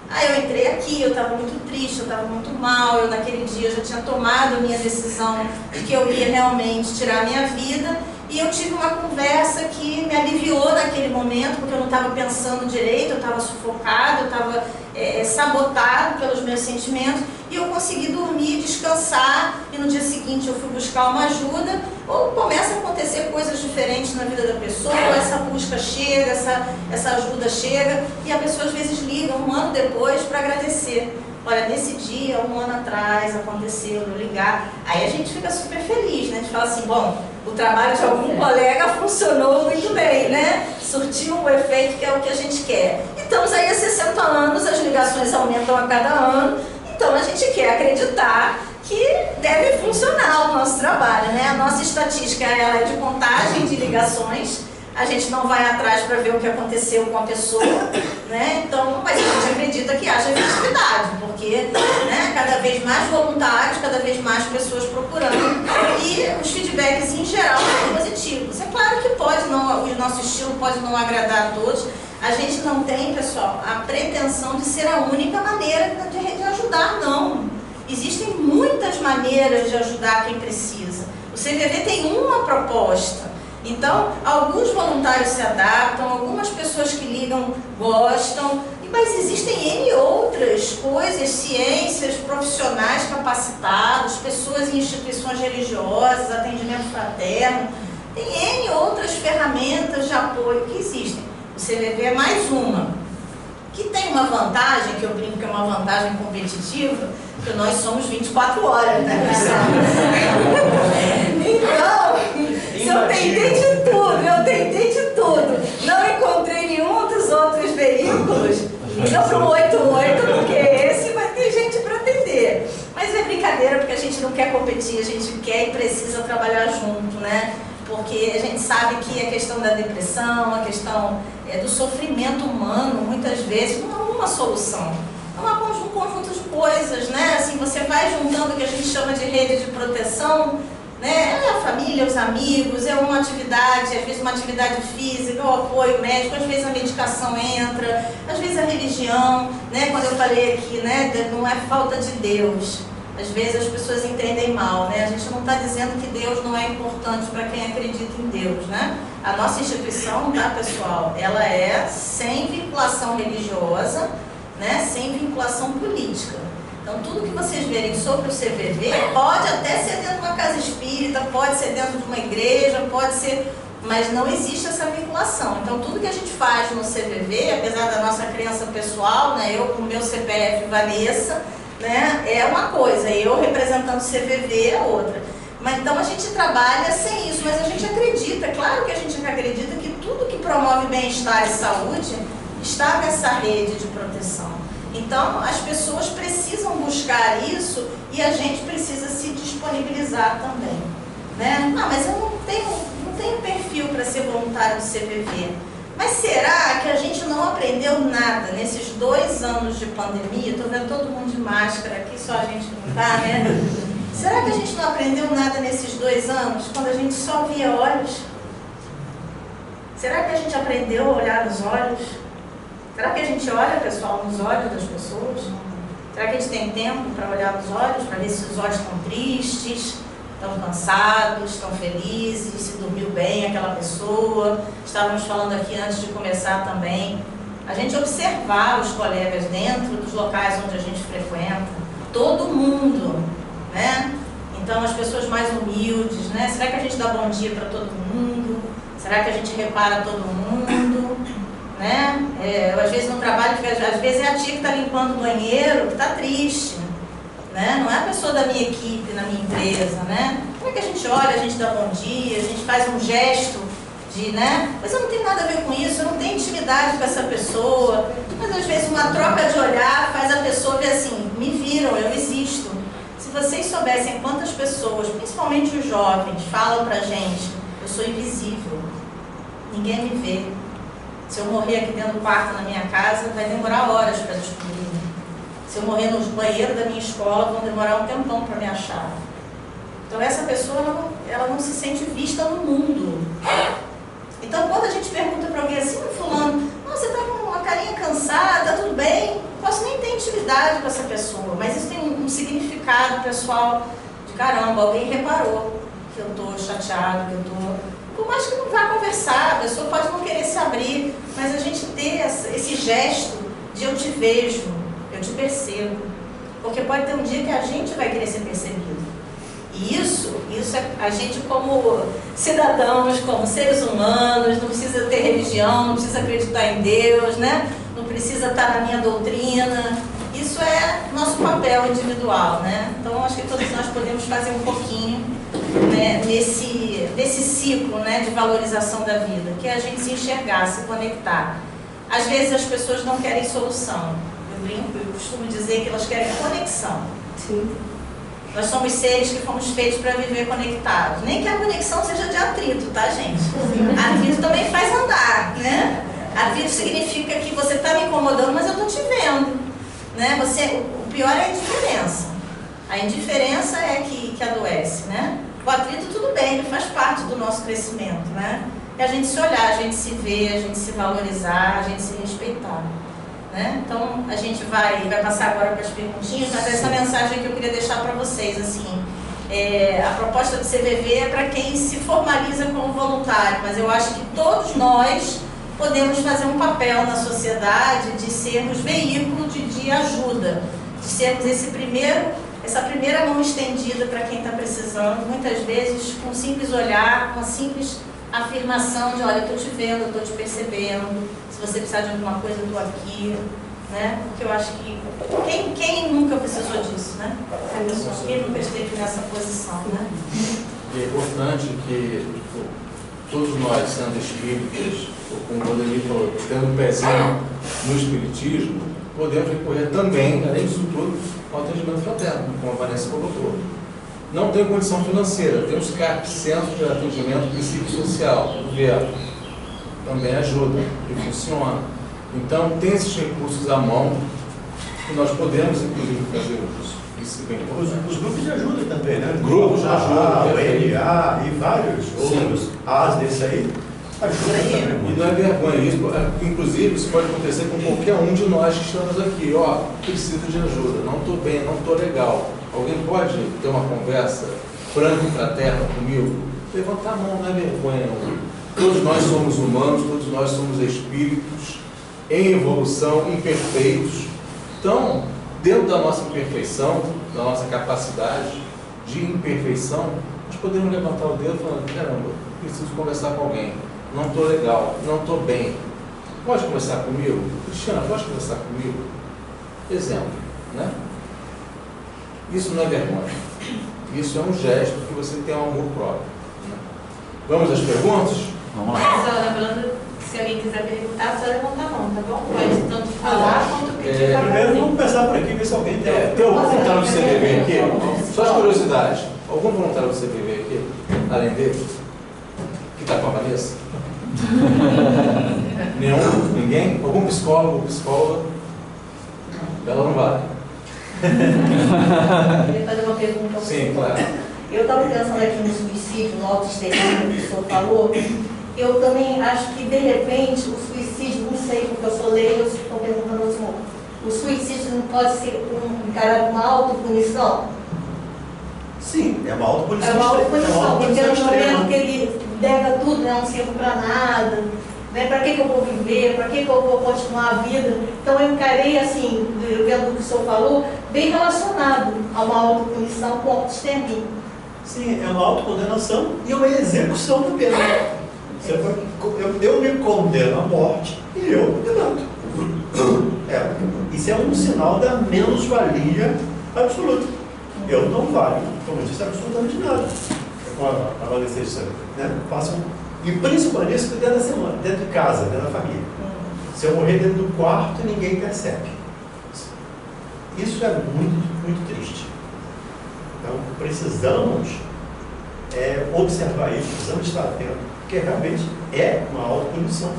Aí eu entrei aqui, eu estava muito triste, eu estava muito mal, eu naquele dia eu já tinha tomado a minha decisão de que eu ia realmente tirar a minha vida. E eu tive uma conversa que me aliviou naquele momento, porque eu não estava pensando direito, eu estava sufocado, eu estava sabotado pelos meus sentimentos, e eu consegui dormir, descansar, e no dia seguinte eu fui buscar uma ajuda, ou começa a acontecer coisas diferentes na vida da pessoa, essa busca chega, essa ajuda chega, e a pessoa às vezes liga um ano depois para agradecer. olha, nesse dia, um ano atrás, aconteceu, eu ligar. Aí a gente fica super feliz, né? A gente fala assim, bom, o trabalho de algum colega funcionou muito bem, né? Surtiu o efeito que é o que a gente quer. E estamos aí há 60 anos, as ligações aumentam a cada ano, então a gente quer acreditar que deve funcionar o nosso trabalho, né? A nossa estatística ela é de contagem de ligações, a gente não vai atrás para ver o que aconteceu com a pessoa, né? Então, mas a gente acredita que haja efetividade, porque, né, cada vez mais voluntários, cada vez mais pessoas procurando, e os feedbacks em geral são positivos. É claro que pode não, o nosso estilo pode não agradar a todos. A gente não tem, pessoal, a pretensão de ser a única maneira de ajudar, não. Existem muitas maneiras de ajudar quem precisa. O CVV tem uma proposta. Então, alguns voluntários se adaptam, algumas pessoas que ligam gostam, mas existem N outras coisas, ciências, profissionais capacitados, pessoas em instituições religiosas, atendimento fraterno. Tem N outras ferramentas de apoio que existem. O CVV é mais uma, que tem uma vantagem, que eu brinco que é uma vantagem competitiva, que nós somos 24 horas, né, pessoal? Então, eu tentei de tudo. Não encontrei nenhum dos outros veículos. Não para o 88, porque esse vai ter gente para atender. Mas é brincadeira, porque a gente não quer competir, a gente quer e precisa trabalhar junto, né? Porque a gente sabe que a questão da depressão, a questão do sofrimento humano, muitas vezes, não é uma solução. É um conjunto de coisas, né? Assim, você vai juntando o que a gente chama de rede de proteção, né? É a família, os amigos, é uma atividade, às vezes uma atividade física, o apoio médico, às vezes a medicação entra, às vezes a religião, né? Quando eu falei aqui, né? Não é falta de Deus. Às vezes as pessoas entendem mal, né? A gente não está dizendo que Deus não é importante para quem acredita em Deus, né? A nossa instituição, tá, pessoal? Ela é sem vinculação religiosa, né? Sem vinculação política. Então, tudo que vocês verem sobre o CVV pode até ser dentro de uma casa espírita, pode ser dentro de uma igreja, pode ser... Mas não existe essa vinculação. Então, tudo que a gente faz no CVV, apesar da nossa crença pessoal, né? Eu com o meu CPF Vanessa, né? É uma coisa, eu representando o CVV é outra. Mas, então, a gente trabalha sem isso, mas a gente acredita, claro que a gente acredita que tudo que promove bem-estar e saúde está nessa rede de proteção. Então, as pessoas precisam buscar isso e a gente precisa se disponibilizar também, né? Não, mas eu não tenho perfil para ser voluntário do CVV. Mas será que a gente não aprendeu nada nesses 2 anos de pandemia? Estou vendo todo mundo de máscara aqui, só a gente não está, né? Será que a gente não aprendeu nada nesses 2 anos, quando a gente só via olhos? Será que a gente aprendeu a olhar nos olhos? Será que a gente olha, pessoal, nos olhos das pessoas? Será que a gente tem tempo para olhar nos olhos, para ver se os olhos estão tristes, estão cansados, estão felizes, se dormiu bem aquela pessoa? Estávamos falando aqui antes de começar também, a gente observar os colegas dentro dos locais onde a gente frequenta, todo mundo, né? Então, as pessoas mais humildes, né? Será que a gente dá bom dia para todo mundo? Será que a gente repara todo mundo? Né? Eu, às vezes no trabalho, às vezes é a tia que está limpando o banheiro, que está triste, né? Não é a pessoa da minha equipe, na minha empresa, né? Como é que a gente olha, a gente dá bom dia, a gente faz um gesto de, né? Mas eu não tenho nada a ver com isso, eu não tenho intimidade com essa pessoa. Mas às vezes uma troca de olhar faz a pessoa ver assim, me viram, eu existo. Se vocês soubessem quantas pessoas, principalmente os jovens, falam pra gente, eu sou invisível, ninguém me vê. Se eu morrer aqui dentro do quarto na minha casa, vai demorar horas para descobrir. Se eu morrer no banheiro da minha escola, vão demorar um tempão para me achar. Então essa pessoa, ela não se sente vista no mundo. Então quando a gente pergunta para alguém assim, fulano, você está com uma carinha cansada, tudo bem? Posso nem ter intimidade com essa pessoa, mas isso tem um significado pessoal de caramba, alguém reparou que eu estou chateado, que eu estou... Por mais que não vá conversar, a pessoa pode não querer se abrir, mas a gente ter esse gesto de eu te vejo, eu te percebo. Porque pode ter um dia que a gente vai querer ser percebido. E isso é a gente como cidadãos, como seres humanos, não precisa ter religião, não precisa acreditar em Deus, né? Não precisa estar na minha doutrina. Isso isso é nosso papel individual, né? Então, acho que todos nós podemos fazer um pouquinho, né, nesse ciclo, né, de valorização da vida, que é a gente se enxergar, se conectar. Às vezes as pessoas não querem solução. Eu costumo dizer que elas querem conexão. Sim. Nós somos seres que fomos feitos para viver conectados. Nem que a conexão seja de atrito, tá, gente? Atrito também faz andar, né? Atrito significa que você está me incomodando, mas eu estou te vendo, né? O pior é a indiferença. A indiferença é que adoece, né? O atrito, tudo bem, ele faz parte do nosso crescimento, né? É a gente se olhar, a gente se ver, a gente se valorizar, a gente se respeitar. Né? Então, a gente vai passar agora para as perguntinhas, mas essa mensagem que eu queria deixar para vocês, assim, a proposta do CVV é para quem se formaliza como voluntário, mas eu acho que todos nós podemos fazer um papel na sociedade de sermos veículo de ajuda, de sermos essa primeira mão estendida para quem está precisando, muitas vezes com um simples olhar, com uma simples afirmação de, olha, eu estou te vendo, eu estou te percebendo, se você precisar de alguma coisa, eu estou aqui, né? Porque eu acho que quem nunca precisou disso, né? Quem nunca esteve nessa posição, né? E é importante que todos nós, sendo espíritas, ou como o Rodrigo falou, tendo um pezinho no espiritismo, podemos recorrer também, além disso tudo, ao atendimento fraterno, como a Vanessa colocou. Não tem condição financeira, tem os CAP, Centro de Atendimento Psicossocial, do governo, também ajuda, e funciona. Então, tem esses recursos à mão, que nós podemos, inclusive, fazer uso. Isso é bem importante. Os grupos de ajuda também, né? Grupos de ajuda, o NA e vários outros As desse aí, ajuda também. E não é vergonha isso, inclusive, isso pode acontecer com qualquer um de nós que estamos aqui. Ó, preciso de ajuda, não estou bem, não estou legal. Alguém pode ter uma conversa franca e fraterna comigo? Levantar a mão, não é vergonha. Todos nós somos humanos, todos nós somos espíritos em evolução, imperfeitos. Então, dentro da nossa imperfeição, da nossa capacidade de imperfeição, nós podemos levantar o dedo e falar, caramba, preciso conversar com alguém. Não estou legal, não estou bem. Pode conversar comigo? Cristiana, pode conversar comigo? Exemplo, né? Isso não é vergonha. Isso é um gesto que você tem um amor próprio. Né? Vamos às perguntas? Vamos lá. Lembrando, se alguém quiser perguntar, só levantar a mão, tá bom? Pode tanto falar quanto pedir para Primeiro, vamos começar por aqui, ver se alguém tem. Tem algum voluntário do CVV aqui? Só de curiosidade. Algum voluntário do CVV aqui? Além dele? Que está com a Vanessa? Nenhum? Ninguém? Algum psicólogo, psicóloga? Ela não vale. Eu queria fazer uma pergunta ao Sim, senhor. claro. Eu estava pensando aqui no suicídio, no autoextermínio que o senhor falou. Eu também acho que, de repente, o suicídio, não sei, porque eu sou leiga, eu estou perguntando ao senhor, o suicídio não pode ser encarado como uma autopunição? Sim, é uma autopunição. É uma autopunição, porque no extrema. momento que ele nega tudo, né, não serve para nada, né, para que eu vou viver, para que eu vou continuar a vida. Então eu encarei assim, vendo o que o senhor falou, bem relacionado a uma autopunição com autoextermínio. Sim, é uma autocondenação e uma execução da pena. Eu me condeno à morte e eu me mato. Isso é um sinal da menos-valia absoluta. Eu não valho, como eu disse, absolutamente nada. Com a adolescência, né? E principalmente isso dentro da semana, dentro de casa, dentro da família. Se eu morrer dentro do quarto, ninguém percebe. Isso é muito, muito triste. Então, precisamos observar isso, precisamos estar atentos, porque realmente é uma autopunição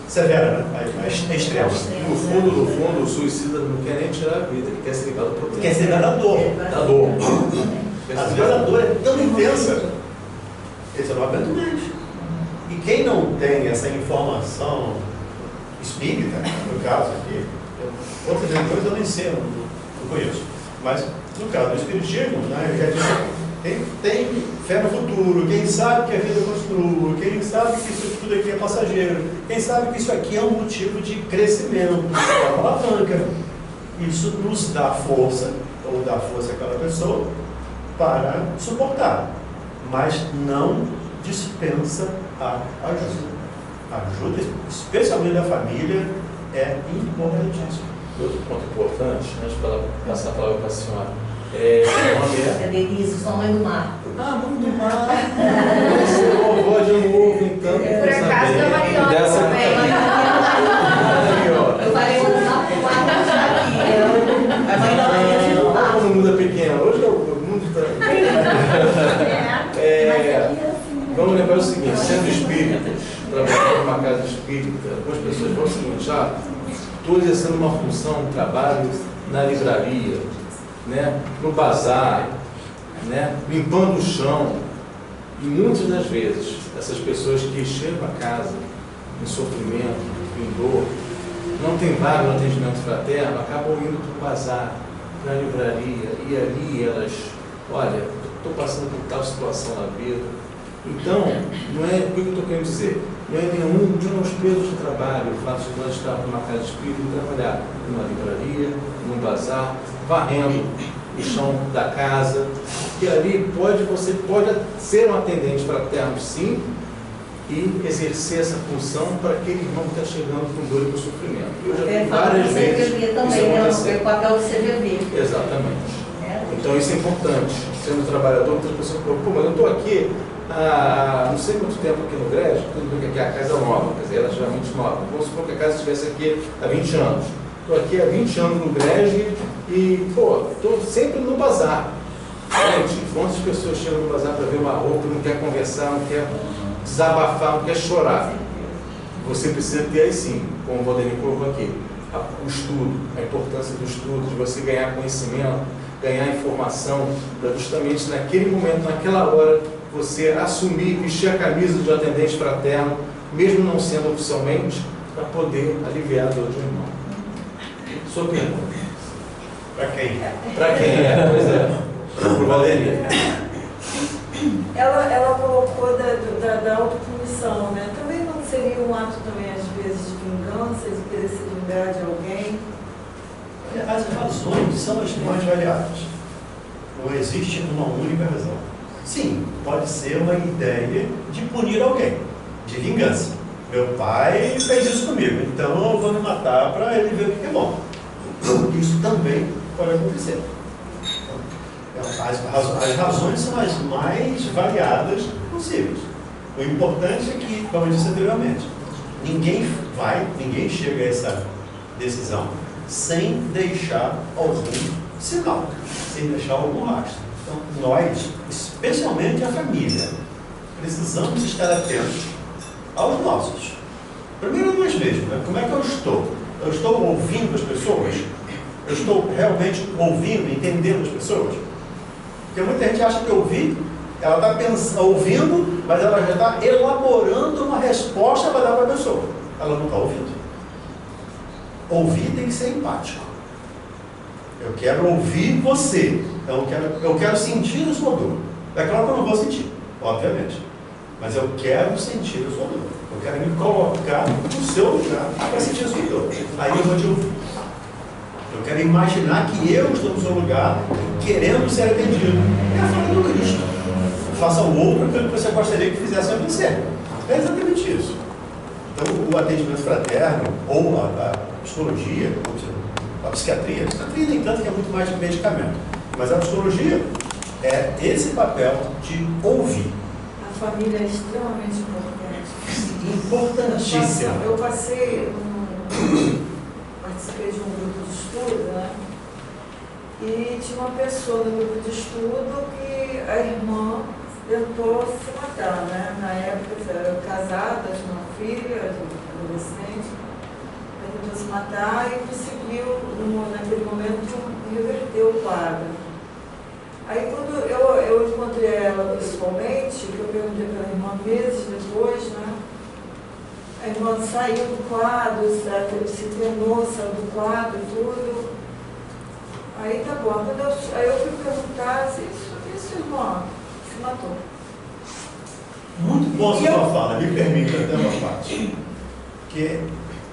severa, né? A extrema. No fundo, o suicida não quer nem tirar a vida, ele quer se livrar do problema. Quer se livrar da dor. Da dor. Às vezes a dor é tão intensa, esse eu não aguento mais. E quem não tem essa informação espírita, no caso aqui, outras coisas eu nem sei, eu não conheço. Mas no caso do espiritismo, né, eu já disse, tem fé no futuro, quem sabe que a vida continua, quem sabe que isso tudo aqui é passageiro, quem sabe que isso aqui é um motivo de crescimento, é uma alavanca. Isso nos dá força, ou dá força àquela pessoa, para suportar, mas não dispensa a ajuda. A ajuda, especialmente da família, é importantíssima. Outro ponto importante, antes de passar a palavra para a senhora, o nome é... É Denise, sou mãe do Marco. Ah, mãe do Marco! Você vovó de novo, então. Por acaso da Mariana Dessa também. Eu falei o Marco, o Marco está aqui. A mãe da Mariana do Marco. Todo mundo é pequeno, hoje o mundo está... Vamos lembrar o seguinte, sendo espíritas, trabalhando numa casa espírita, algumas pessoas vão o seguinte, estou exercendo uma função, um trabalho na livraria, né, no bazar, né, limpando o chão. E muitas das vezes, essas pessoas que chegam a casa em sofrimento, em dor, não tem vaga no atendimento fraterno, acabam indo para o bazar, na livraria, e ali elas, olha, estou passando por tal situação na vida. Então, não é o que eu estou querendo dizer, não é nenhum dos pesos de trabalho, o fato de nós estarmos numa casa espírita e trabalhar numa livraria, num bazar, varrendo o chão da casa, que ali você pode ser um atendente fraterno, sim, e exercer essa função para aquele irmão que está chegando com dor e com sofrimento. Eu já vi várias vezes CVV também, né? O papel do CVV. Exatamente. Então isso é importante. Sendo trabalhador, muitas pessoas falam, pô, mas eu estou aqui há não sei quanto tempo aqui no Grege, tudo bem que aqui a casa é nova, quer dizer, relativamente nova. Vamos supor que a casa estivesse aqui há 20 anos. Estou aqui há 20 anos no Grege e, pô, estou sempre no bazar. Gente, quantas pessoas chegam no bazar para ver uma roupa, não quer conversar, não quer desabafar, não quer chorar? Você precisa ter aí sim, como o Valdemir colocou aqui, o estudo, a importância do estudo, de você ganhar conhecimento, ganhar informação, para justamente naquele momento, naquela hora, você assumir, vestir a camisa de atendente fraterno, mesmo não sendo oficialmente, para poder aliviar a dor de um irmão. Sua pergunta. Para quem? Para quem é? Pois é. Para o Valdemir. Ela colocou da autopunição, né? Também não seria um ato também, às vezes, de vingança, de querer se vingar de alguém? As razões são as mais variadas. Não existe uma única razão. Sim, pode ser uma ideia de punir alguém, de vingança. Meu pai fez isso comigo, então eu vou me matar para ele ver o que é bom. Isso também pode acontecer. As razões são as mais variadas possíveis. O importante é que, como eu disse anteriormente, ninguém chega a essa decisão sem deixar algum sinal, sem deixar algum rastro. Então, nós, especialmente a família, precisamos estar atentos aos nossos. Primeiro nós mesmos, né? Como é que eu estou? Eu estou ouvindo as pessoas? Eu estou realmente ouvindo, entendendo as pessoas? Porque muita gente acha que ouvir, ela está ouvindo, mas ela já está elaborando uma resposta para dar para a pessoa. Ela não está ouvindo. Ouvir tem que ser empático. Eu quero ouvir você. Então eu quero sentir a sua dor. É claro que eu não vou sentir, obviamente. Mas eu quero sentir a sua dor. Eu quero me colocar no seu lugar para sentir a sua dor. Aí eu vou te ouvir. Eu quero imaginar que eu estou no seu lugar, querendo ser atendido. É a fala do Cristo. Faça ao outro aquilo que você gostaria que fizesse a você. É exatamente isso. Então, o atendimento fraterno, ou a psicologia, a psiquiatria nem tanto, que é muito mais de medicamento. Mas a psicologia é esse papel de ouvir. A família é extremamente importante. Importantíssimo. Eu participei de um grupo de estudo, né? E tinha uma pessoa no grupo de estudo que a irmã tentou se matar, né? Na época eram casadas, uma filha, adolescente, ela tentou se matar e conseguiu, naquele momento, reverter o quadro. Aí quando eu encontrei ela pessoalmente, que eu perguntei para a irmã meses depois, né? A irmã saiu do quadro, se internou, saiu do quadro e tudo. Aí tá bom. Aí eu fui perguntar se isso irmã se matou. Muito bom a sua fala, me permita até uma parte. Que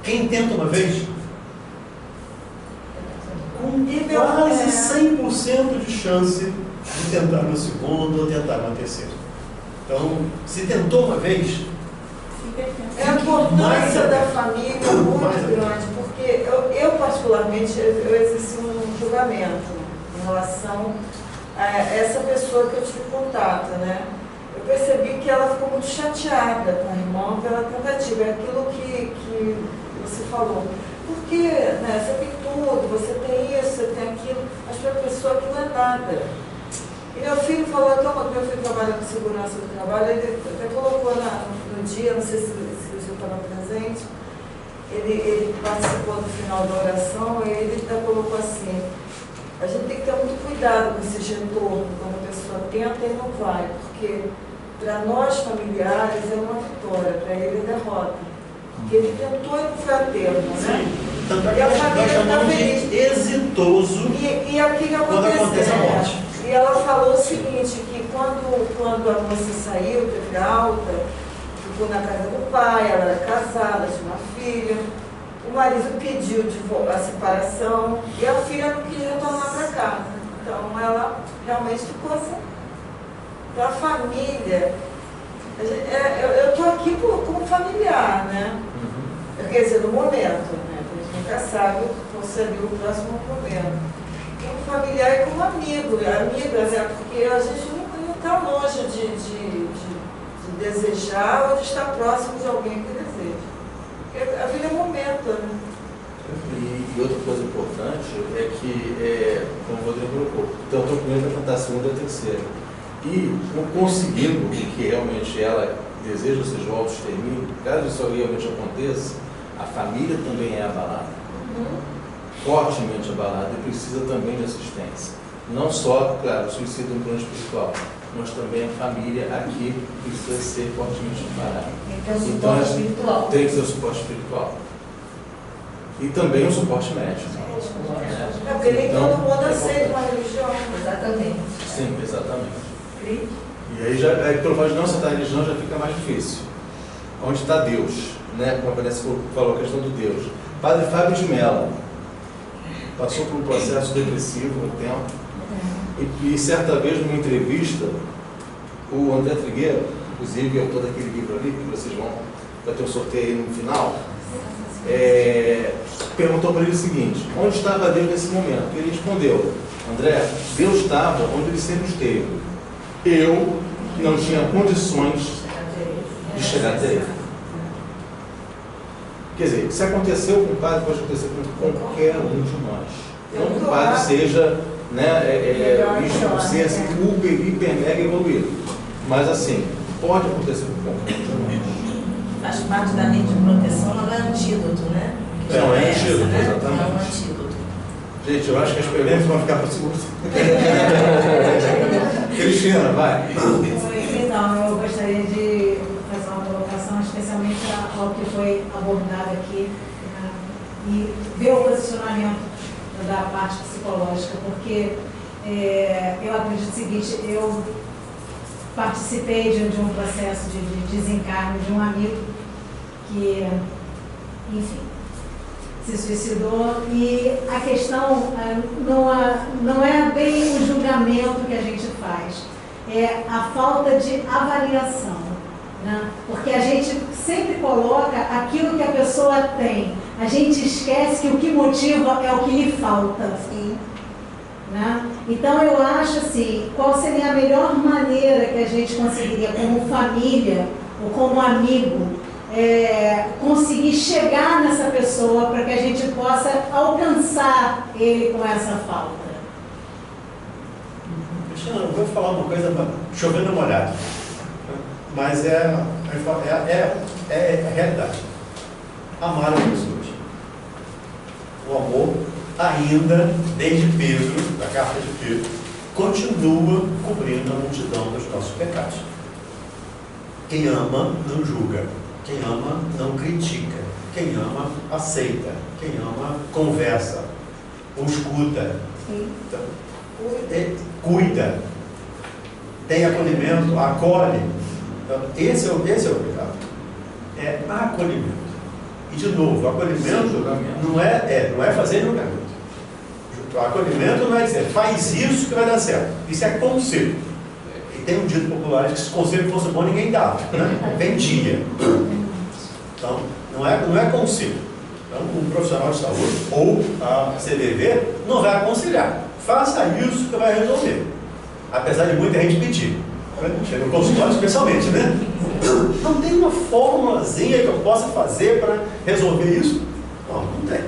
quem tenta uma vez, com quase 100% de chance de tentar uma segunda ou tentar uma terceira. Então, se tentou uma vez, É a importância da família muito grande, porque Porque eu particularmente, eu exerci um julgamento em relação a essa pessoa que eu tive contato, né? Eu percebi que ela ficou muito chateada com a irmã pela tentativa, é aquilo que você falou. Porque né, você tem tudo, você tem isso, você tem aquilo, mas para a pessoa aquilo é nada. E meu filho falou, então, meu filho trabalha com segurança do trabalho, ele até colocou no dia, não sei se o senhor estava presente, ele participou do final da oração e ele até colocou assim, a gente tem que ter muito cuidado com esse retorno, quando a pessoa tenta e não vai, porque para nós familiares é uma vitória, para ele é derrota. Porque ele tentou e não foi a termo, né? Tanto é E que a nós família está chamamos feliz. de exitoso E aqui que quando acontece a morte. E ela falou o seguinte, que quando a moça saiu, teve alta, ficou na casa do pai, ela era casada, tinha uma filha, o marido pediu a separação e a filha não queria retornar para casa. Então ela realmente ficou assim. Então a família, eu estou aqui como familiar, né? Quer dizer, no momento, né? A gente nunca sabe qual seria o próximo momento. Como familiar e como amigo, amigas, porque a gente não está longe de desejar ou de estar próximo de alguém que deseja. Porque a vida é momento, né? E outra coisa importante é que, como o Rodrigo colocou, tanto a primeira vai cantar a segunda e a terceira. E não conseguindo o que realmente ela deseja, ou seja, o autoextermínio, caso isso realmente aconteça, a família também é abalada. Fortemente abalada e precisa também de assistência. Não só, claro, o suicídio no plano espiritual, mas também a família aqui precisa ser fortemente amparada. Tem que ter o suporte espiritual. Tem que ter o suporte espiritual. E também o suporte médico. É porque nem todo mundo aceita uma religião. Exatamente. Sim, exatamente. E aí, pelo fato de não aceitar a religião, já fica mais difícil. Onde está Deus? Né? Como a Vanessa falou, a questão do Deus. Padre Fábio de Mello passou por um processo depressivo há um tempo. E certa vez, numa entrevista, o André Trigueiro, inclusive autor daquele livro ali, que vocês vai ter um sorteio aí no final, perguntou para ele o seguinte: onde estava Deus nesse momento? E ele respondeu: André, Deus estava onde ele sempre esteve. Eu não tinha condições de chegar até ele. Quer dizer, se aconteceu com o padre, pode acontecer com qualquer um de nós. Não que o padre seja, um ser assim, hiper mega evoluído. Mas assim, pode acontecer com qualquer um de nós. Faz parte da lei de proteção, não é antídoto, né? Não, é antídoto, né? exatamente. É um antídoto. Gente, eu acho que as perguntas vão ficar para o segundo. Cristina, vai. Então, eu gostaria de fazer uma colocação, especialmente ao que foi abordado aqui, né, e ver o posicionamento da parte psicológica, porque eu acredito o seguinte: eu participei de um processo de desencarne de um amigo que, enfim, se suicidou, e a questão não é bem o julgamento que a gente faz, é a falta de avaliação, né? Porque a gente sempre coloca aquilo que a pessoa tem, a gente esquece que o que motiva é o que lhe falta. Sim. Né? Então eu acho assim, qual seria a melhor maneira que a gente conseguiria, como família ou como amigo, conseguir chegar nessa pessoa para que a gente possa alcançar ele com essa falta. Cristina, eu vou falar uma coisa chovendo na molhada, mas é a realidade. Amar as pessoas. O amor, ainda, desde Pedro, da carta de Pedro, continua cobrindo a multidão dos nossos pecados. Quem ama, não julga. Quem ama, não critica. Quem ama, aceita. Quem ama, conversa. Ou escuta. Então, cuida. Tem acolhimento, acolhe. Então, esse é o pecado. É acolhimento. E, de novo, acolhimento não é fazer julgamento. O acolhimento não é dizer, faz isso que vai dar certo. Isso é conselho. E tem um dito popular que se conselho fosse bom, ninguém dava, né? Vendia. Então, não é conselho. Então, um profissional de saúde ou a CVV não vai aconselhar. Faça isso que vai resolver. Apesar de muita gente pedir. Chega no consultório especialmente, né? Não tem uma fórmulazinha que eu possa fazer para resolver isso? Não, não tem.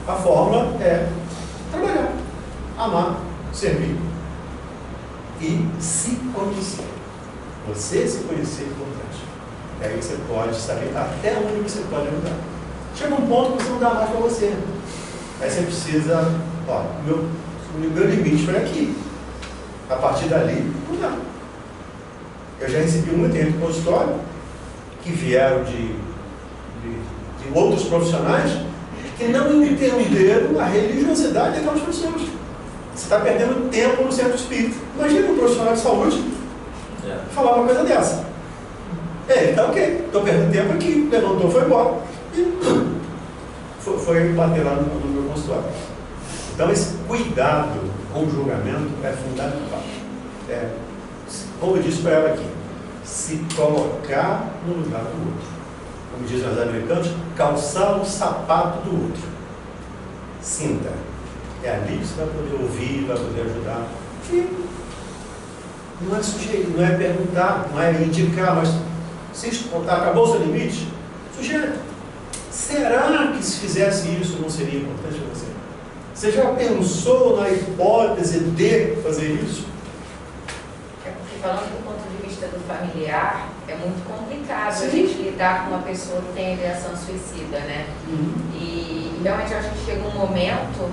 A fórmula é trabalhar, amar, servir e se conhecer. Você se conhecer é importante. E aí você pode saber até onde você pode ajudar. Chega um ponto que você não dá mais para você. Aí você precisa, ó, meu limite foi aqui. A partir dali, não dá. Eu já recebi muita gente do consultório que vieram de outros profissionais que não entenderam a religiosidade daquelas pessoas. Você está perdendo tempo no centro espírita. Imagina um profissional de saúde falar uma coisa dessa. Ele está ok, estou perdendo tempo aqui, levantou, foi embora. E foi bater lá no meu consultório. Então esse cuidado com o julgamento é fundamental. Como eu disse para ela aqui, se colocar no lugar do outro. Como dizem os americanos, calçar o sapato do outro. Sinta. É ali que você vai poder ouvir, vai poder ajudar. E não é sujeito, não é perguntar, não é indicar, mas se acabou o seu limite, sugere. Será que se fizesse isso não seria importante para você? Você já pensou na hipótese de fazer isso? É porque falando do ponto de vista do familiar, é muito complicado Sim. a gente lidar com uma pessoa que tem ideação suicida, né? E realmente eu acho que chega um momento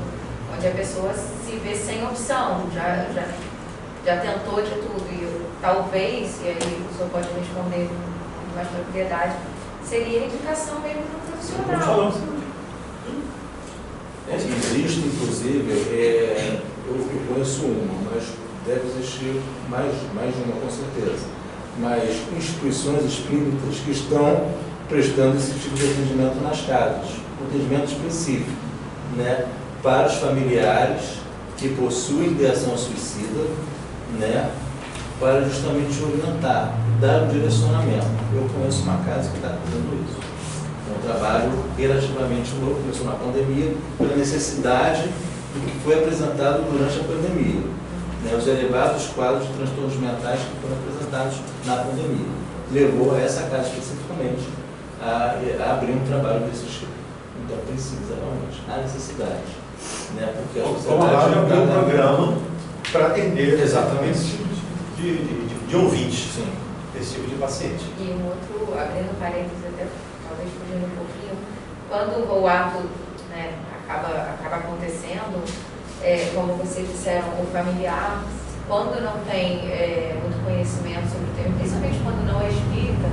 onde a pessoa se vê sem opção, já tentou de tudo. E talvez, e aí o senhor pode responder com mais propriedade, seria a indicação mesmo do profissional. Existe, inclusive, eu conheço uma, mas deve existir mais de uma, com certeza. Mas instituições espíritas que estão prestando esse tipo de atendimento nas casas, um atendimento específico, né, para os familiares que possuem ideação suicida, né, para justamente orientar, dar um direcionamento. Eu conheço uma casa que está fazendo isso. É um trabalho relativamente novo, começou na pandemia, pela necessidade do que foi apresentado durante a pandemia. Né, os elevados quadros de transtornos mentais que foram apresentados na pandemia. Levou a essa casa especificamente a abrir um trabalho desse tipo. Então precisa realmente, há necessidade. Né, porque a sociedade já abriu um programa para atender exatamente esse tipo de ouvinte, sim, desse tipo de paciente. E um outro, abrindo parênteses até, talvez fugindo um pouquinho, quando o ato, né, acaba acontecendo, como vocês disseram, o familiar, quando não tem muito conhecimento sobre o tema, principalmente quando não é espírita,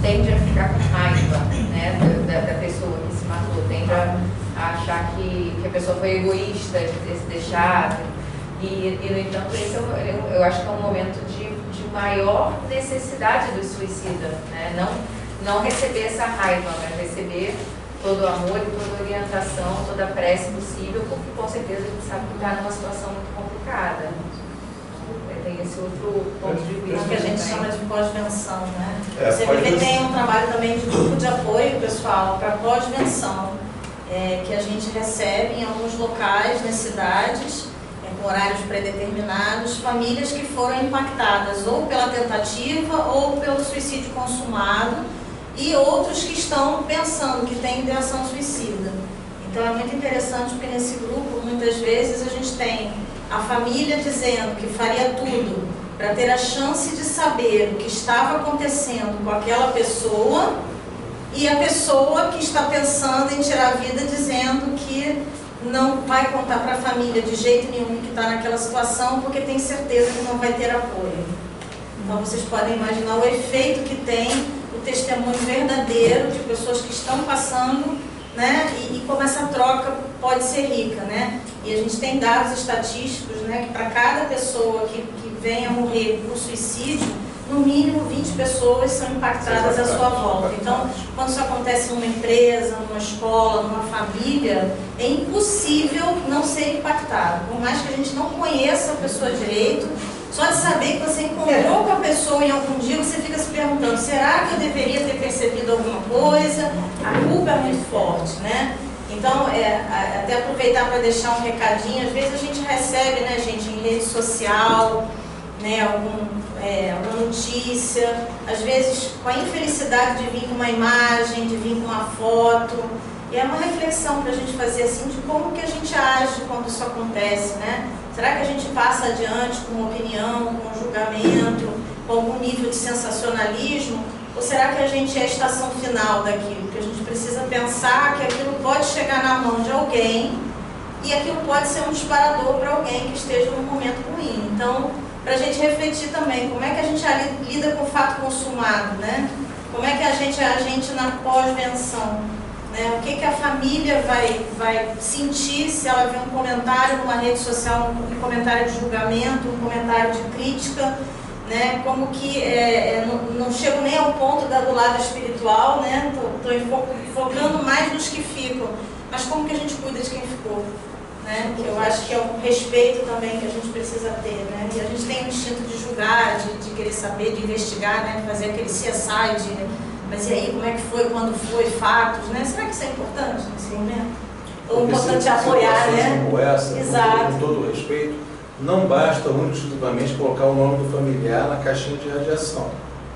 tende a ficar com raiva, né, da pessoa que se matou, tende a achar que a pessoa foi egoísta de ter se deixado. E no entanto, esse eu acho que é um momento de maior necessidade do suicida, né? Não receber essa raiva, mas receber todo o amor e toda a orientação, toda a prece possível, porque com certeza a gente sabe que está numa situação muito complicada. Tem esse outro ponto de vista. O que a gente chama de pós-venção, né? Você pós-venção. tem um trabalho também de grupo de apoio, pessoal, para pós-venção, que a gente recebe em alguns locais nas cidades, com horários pré-determinados, famílias que foram impactadas ou pela tentativa ou pelo suicídio consumado e outros que estão pensando que têm ideação suicida. Então é muito interessante porque nesse grupo, muitas vezes, a gente tem a família dizendo que faria tudo para ter a chance de saber o que estava acontecendo com aquela pessoa e a pessoa que está pensando em tirar a vida dizendo que não vai contar para a família de jeito nenhum que está naquela situação porque tem certeza que não vai ter apoio. Então vocês podem imaginar o efeito que tem o testemunho verdadeiro de pessoas que estão passando, né, e como essa troca pode ser rica, né? E a gente tem dados estatísticos, né, que para cada pessoa que venha morrer por suicídio, no mínimo 20 pessoas são impactadas à sua volta. Então, quando isso acontece numa empresa, numa escola, numa família, é impossível não ser impactado. Por mais que a gente não conheça a pessoa direito, só de saber que você encontrou com a pessoa em algum dia, você fica se perguntando, será que eu deveria ter percebido alguma coisa? A culpa é muito forte, né? Então, até aproveitar para deixar um recadinho, às vezes a gente recebe, né, gente, em rede social, né, alguma notícia, às vezes com a infelicidade de vir com uma imagem, de vir com uma foto, e é uma reflexão para a gente fazer assim, de como que a gente age quando isso acontece, né? Será que a gente passa adiante com uma opinião, com um julgamento, com algum nível de sensacionalismo? Ou será que a gente é a estação final daquilo? Que a gente precisa pensar que aquilo pode chegar na mão de alguém e aquilo pode ser um disparador para alguém que esteja num momento ruim. Então, para a gente refletir também, como é que a gente lida com o fato consumado, né? Como é que a gente na pós-venção, né? O que a família vai sentir se ela vê um comentário numa rede social, um comentário de julgamento, um comentário de crítica, né? Como que não chego nem ao ponto do lado espiritual, né? Estou focando mais nos que ficam, mas como que a gente cuida de quem ficou? Né? Que eu acho que é um respeito também que a gente precisa ter, né? E a gente tem o instinto de julgar, de querer saber, de investigar, né? De fazer aquele CSI, mas e aí, como é que foi, quando foi, fatos, né? Será que isso é importante nesse momento? Ou importante apoiar, né? Como essa, exato. Com todo o respeito, não basta único exclusivamente colocar o nome do familiar na caixinha de radiação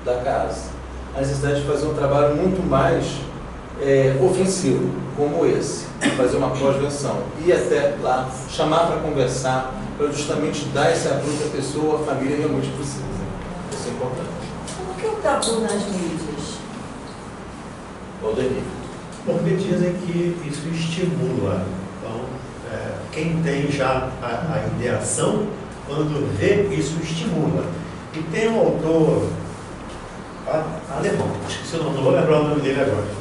da casa. A necessidade de fazer um trabalho muito mais ofensivo, como esse, fazer uma pós-venção, ir até lá, chamar para conversar, para justamente dar esse apoio que a pessoa, a família realmente precisa. Isso é importante. Por que o tabu nas mídias? Valdemir. Porque dizem que isso estimula. Então, quem tem já a ideação, quando vê, isso estimula. E tem um autor alemão, esqueci o nome, não vou lembrar o nome dele agora.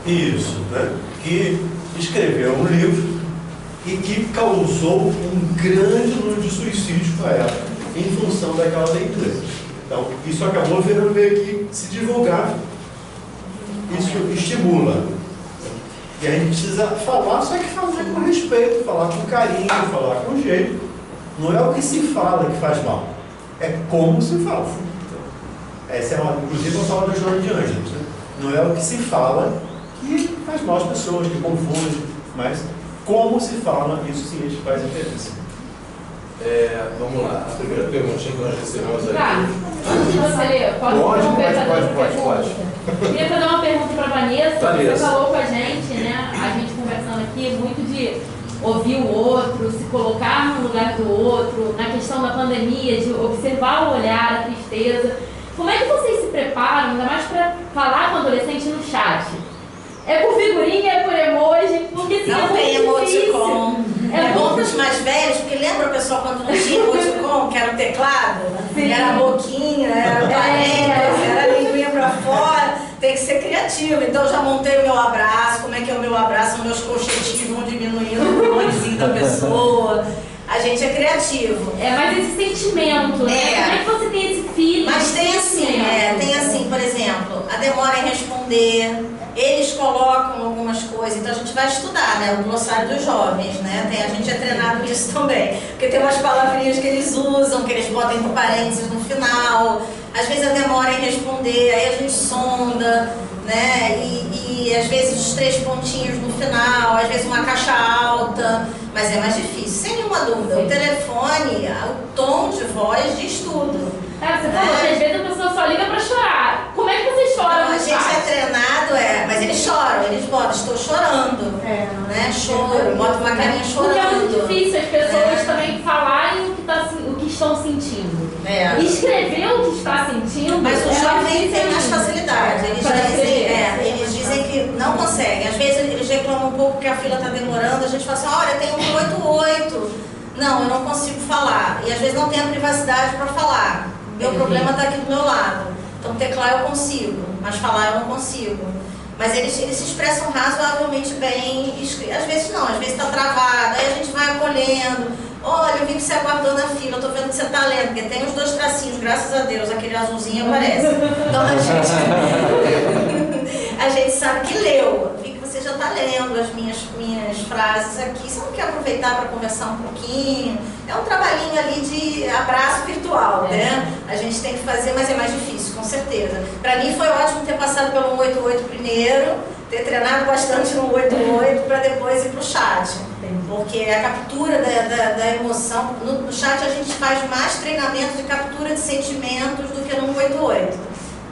Isso, né? Que escreveu um livro e que causou um grande número de suicídios para ela, em função daquela leitura. Então, isso acabou virando meio que se divulgar, isso estimula. E a gente precisa falar, só que falar com respeito, falar com carinho, falar com jeito. Não é o que se fala que faz mal, é como se fala. Essa é inclusive uma fala do João de Ângelos, né? Não é o que se fala que faz mal às pessoas, que confunde, mas como se fala, isso sim faz diferença. Vamos lá, a primeira perguntinha que nós recebemos aqui. Tá, antes de você ler, pode. Queria fazer uma pergunta para a Vanessa. Você falou com a gente, né? A gente conversando aqui, muito de ouvir o outro, se colocar no lugar do outro, na questão da pandemia, de observar o olhar, a tristeza. Como é que vocês se preparam, ainda mais para falar com o adolescente no chat? É por figurinha, é por emoji? Porque não tem emoticon. É bom para os mais velhos, porque lembra o pessoal quando não tinha emoticon, que era o teclado? Sim. Era a boquinha, era parênteses, era a linguinha para fora. Tem que ser criativo. Então eu já montei o meu abraço. Como é que é o meu abraço? Meus colchetinhos vão diminuindo o tamanhozinho da pessoa. A gente é criativo. Mas esse sentimento, né? Como é que você tem esse feeling? Mas tem assim, por exemplo, a demora em responder, eles colocam algumas coisas, então a gente vai estudar, né? O glossário dos jovens, né? A gente é treinado nisso também, porque tem umas palavrinhas que eles usam, que eles botam entre parênteses no final, às vezes a demora em responder, aí a gente sonda, né? E às vezes os 3 pontinhos no final, às vezes uma caixa alta, mas é mais difícil, sem nenhuma dúvida. O telefone, o tom de voz diz tudo. Você falou que às vezes a pessoa só liga pra chorar. Como é que você chora? A gente é treinado, mas eles choram, eles botam, estou chorando, né? Choro, bota uma carinha chorando. Porque é muito difícil as pessoas também falarem o que estão sentindo. Escrever o que está sentindo. Mas o jovem tem mais facilidade. Eles dizem que não conseguem. Às vezes eles reclamam um pouco que a fila está demorando. A gente fala assim, olha, tem um 88. Não, eu não consigo falar. E às vezes não tem a privacidade para falar. Meu problema está aqui do meu lado. Então teclar eu consigo, mas falar eu não consigo. Mas eles se expressam razoavelmente bem. Às vezes não, às vezes está travado. Aí a gente vai acolhendo. Olha, eu vi que você aguardou na fila, eu tô vendo que você tá lendo, porque tem os 2 tracinhos, graças a Deus, aquele azulzinho aparece. Então a gente sabe que leu. Vi que você já tá lendo as minhas frases aqui. Você não quer aproveitar para conversar um pouquinho? É um trabalhinho ali de abraço virtual, né? A gente tem que fazer, mas é mais difícil. Isso com certeza. Para mim foi ótimo ter passado pelo 188 primeiro, ter treinado bastante no 188 para depois ir para o chat. Porque a captura da emoção, no chat a gente faz mais treinamento de captura de sentimentos do que no 188.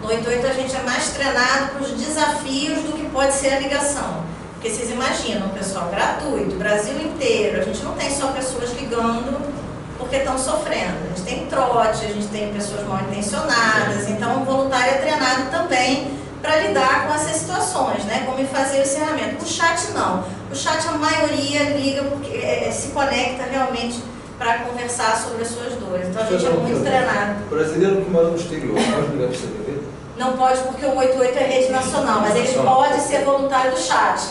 No 188 a gente é mais treinado para os desafios do que pode ser a ligação. Porque vocês imaginam, pessoal, gratuito, Brasil inteiro, a gente não tem só pessoas ligando porque estão sofrendo. A gente tem trote, a gente tem pessoas mal intencionadas, então o voluntário é treinado também para lidar com essas situações, né? Como fazer o encerramento. O chat não. O chat a maioria liga porque se conecta realmente para conversar sobre as suas dores. Então a gente é muito treinado. O brasileiro que mora no exterior, pode ligar para o CVV? Não pode porque o 188 é rede nacional, mas ele pode ser voluntário do chat.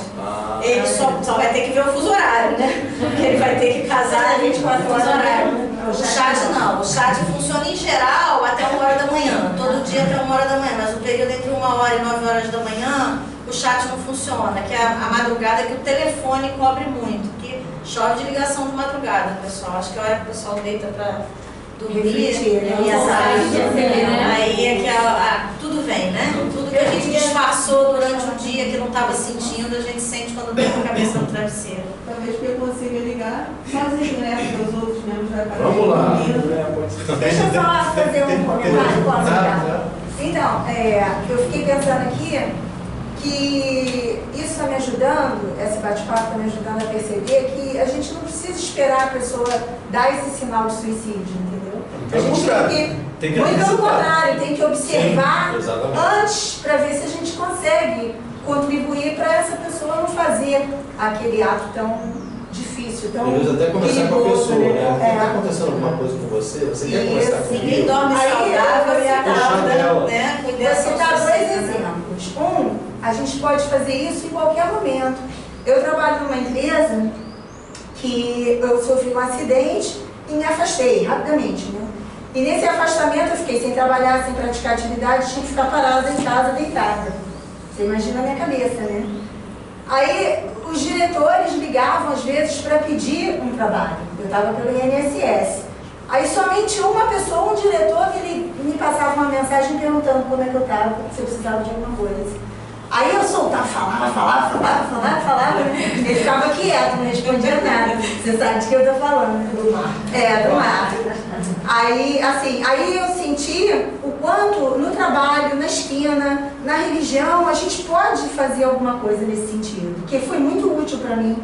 Ele só vai ter que ver o fuso horário, né? Porque ele vai ter que casar 24 horas horário. O chat não. O chat funciona em geral até 1h da manhã. Todo dia até 1h da manhã. Mas o período entre 1h e 9 horas da manhã, o chat não funciona. Que é a madrugada que o telefone cobre muito. Que chove de ligação de madrugada, pessoal. Acho que a hora que o pessoal deita para dormir, aí é que tudo vem, né? Tudo que a gente disfarçou durante o dia, que não estava sentindo, a gente sente quando tem a cabeça no travesseiro. Talvez que eu consiga ligar sozinho, né? Para os outros membros da casa. Vamos lá. Deixa eu só fazer um comentário, posso ligar? Então, eu fiquei pensando aqui que isso está me ajudando, esse bate-papo está me ajudando a perceber que a gente não precisa esperar a pessoa dar esse sinal de suicídio, entendeu? A gente tem que muito pelo contrário, tem que observar antes para ver se a gente consegue contribuir para essa pessoa não fazer aquele ato tão difícil, tão perigoso. Até conversar com a pessoa, né? Está acontecendo alguma coisa com você? Você quer conversar comigo? Ninguém dorme saudável e acorda, né? Vou citar dois exemplos. A gente pode fazer isso em qualquer momento. Eu trabalho numa empresa que eu sofri um acidente e me afastei rapidamente, né? E nesse afastamento eu fiquei sem trabalhar, sem praticar atividade, tinha que ficar parada em casa, deitada. Você imagina a minha cabeça, né? Aí os diretores ligavam às vezes para pedir um trabalho. Eu estava pelo INSS. Aí somente uma pessoa, um diretor, me passava uma mensagem perguntando como é que eu estava, se eu precisava de alguma coisa. Aí eu soltava, falava, ele ficava quieto, não respondia nada. Você sabe de que eu estou falando. Do mar. Do mar. Aí eu senti o quanto no trabalho, na esquina, na religião, a gente pode fazer alguma coisa nesse sentido. Que foi muito útil para mim.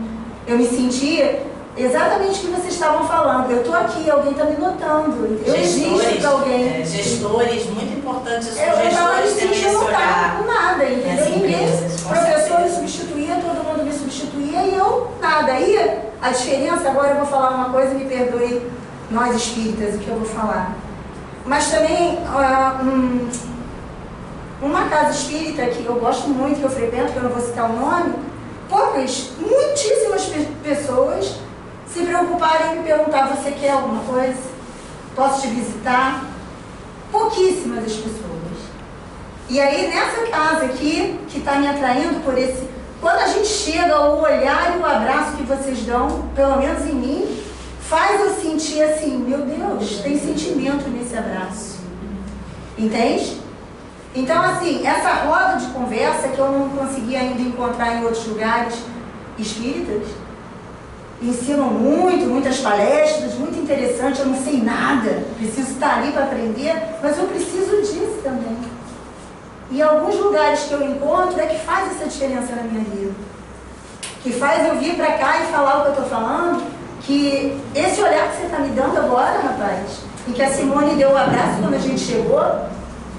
Eu me sentia exatamente o que vocês estavam falando. Eu estou aqui, alguém está me notando. Eu existo para alguém. Gestores, muito importante isso. Eu estava me sentindo notada com nada, entendeu? Ninguém, professor me substituía, todo mundo me substituía e eu nada. Aí a diferença, agora eu vou falar uma coisa, me perdoe nós espíritas o que eu vou falar. Mas também uma casa espírita que eu gosto muito, que eu frequento, que eu não vou citar o nome, muitíssimas pessoas se preocuparem em me perguntar, você quer alguma coisa? Posso te visitar? Pouquíssimas as pessoas. E aí nessa casa aqui, que está me atraindo por esse... Quando a gente chega, o olhar e o abraço que vocês dão, pelo menos em mim, faz eu sentir assim, meu Deus, tem sentimento nesse abraço. Entende? Então assim, essa roda de conversa que eu não consegui ainda encontrar em outros lugares espíritas, ensinam muitas palestras, muito interessante, eu não sei nada, preciso estar ali para aprender, mas eu preciso disso também. E alguns lugares que eu encontro é que faz essa diferença na minha vida. Que faz eu vir para cá e falar o que eu estou falando, que esse olhar que você está me dando agora, rapaz, e que a Simone deu um abraço quando a gente chegou,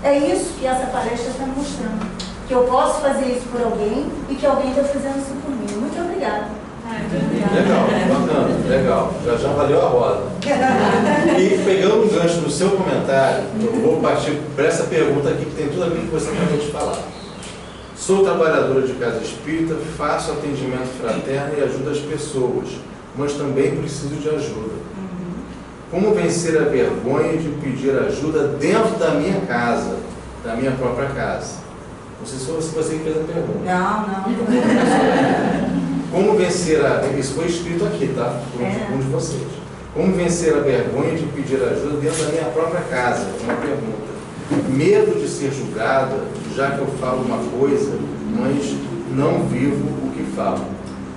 é isso que essa palestra está me mostrando. Que eu posso fazer isso por alguém e que alguém está fazendo isso por mim. Muito obrigada. Legal, bacana, legal. Já valeu a roda. E pegando um gancho no seu comentário, eu vou partir para essa pergunta aqui, que tem tudo a ver com o que você acabou de falar. Sou trabalhadora de casa espírita, faço atendimento fraterno e ajudo as pessoas, mas também preciso de ajuda. Como vencer a vergonha de pedir ajuda dentro da minha casa, da minha própria casa? Não sei se você que fez a pergunta. Não. Como vencer isso foi escrito aqui, tá? Por um de vocês. Como vencer a vergonha de pedir ajuda dentro da minha própria casa? Uma pergunta. medo de ser julgada, já que eu falo uma coisa, mas não vivo o que falo.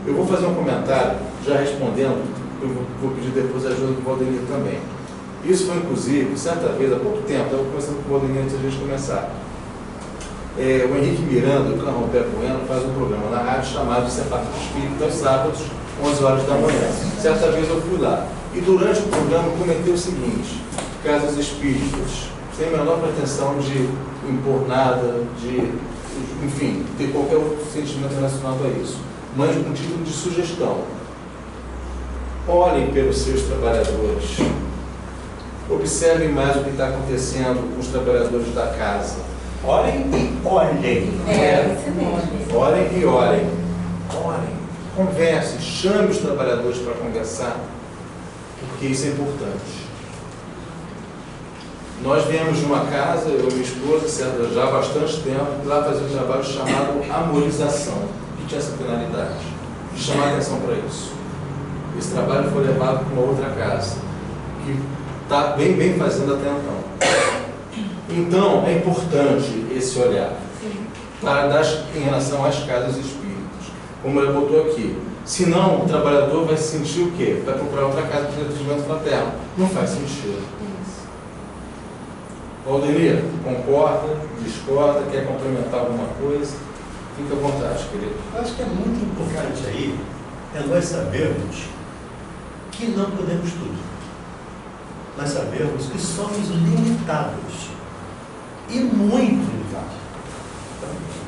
Eu vou fazer um comentário, já respondendo, eu vou pedir depois a ajuda do Valdemir também. Isso foi, inclusive, certa vez, há pouco tempo, estava conversando com o Valdemir antes de a gente começar. O Henrique Miranda, do Carrão Pé Bueno, faz um programa na rádio chamado Separação Espírita, aos sábados, 11 horas da manhã. Certa vez eu fui lá. E durante o programa eu comentei o seguinte: casas espíritas, sem a menor pretensão de impor nada, de, enfim, ter qualquer outro sentimento relacionado a isso, mas com título de sugestão. Olhem pelos seus trabalhadores. Observem mais o que está acontecendo com os trabalhadores da casa. Olhem e olhem. Olhem e olhem. Olhem. Conversem. Chame os trabalhadores para conversar, porque isso é importante. Nós viemos de uma casa, eu e minha esposa, já há bastante tempo, e lá fazia um trabalho chamado amorização, que tinha essa finalidade, de chamar a atenção para isso. Esse trabalho foi levado para uma outra casa, que está bem fazendo até então. Então, é importante esse olhar em relação às casas espíritas. Como ele botou aqui, senão o trabalhador vai se sentir o quê? Vai procurar outra casa para ter atendimento fraterno. Não faz sentido. Valdemir, concorda, discorda, quer complementar alguma coisa? Fica à vontade, querido. Eu acho que é muito importante aí nós sabermos que não podemos tudo. Nós sabemos que somos limitados. E muito limitados.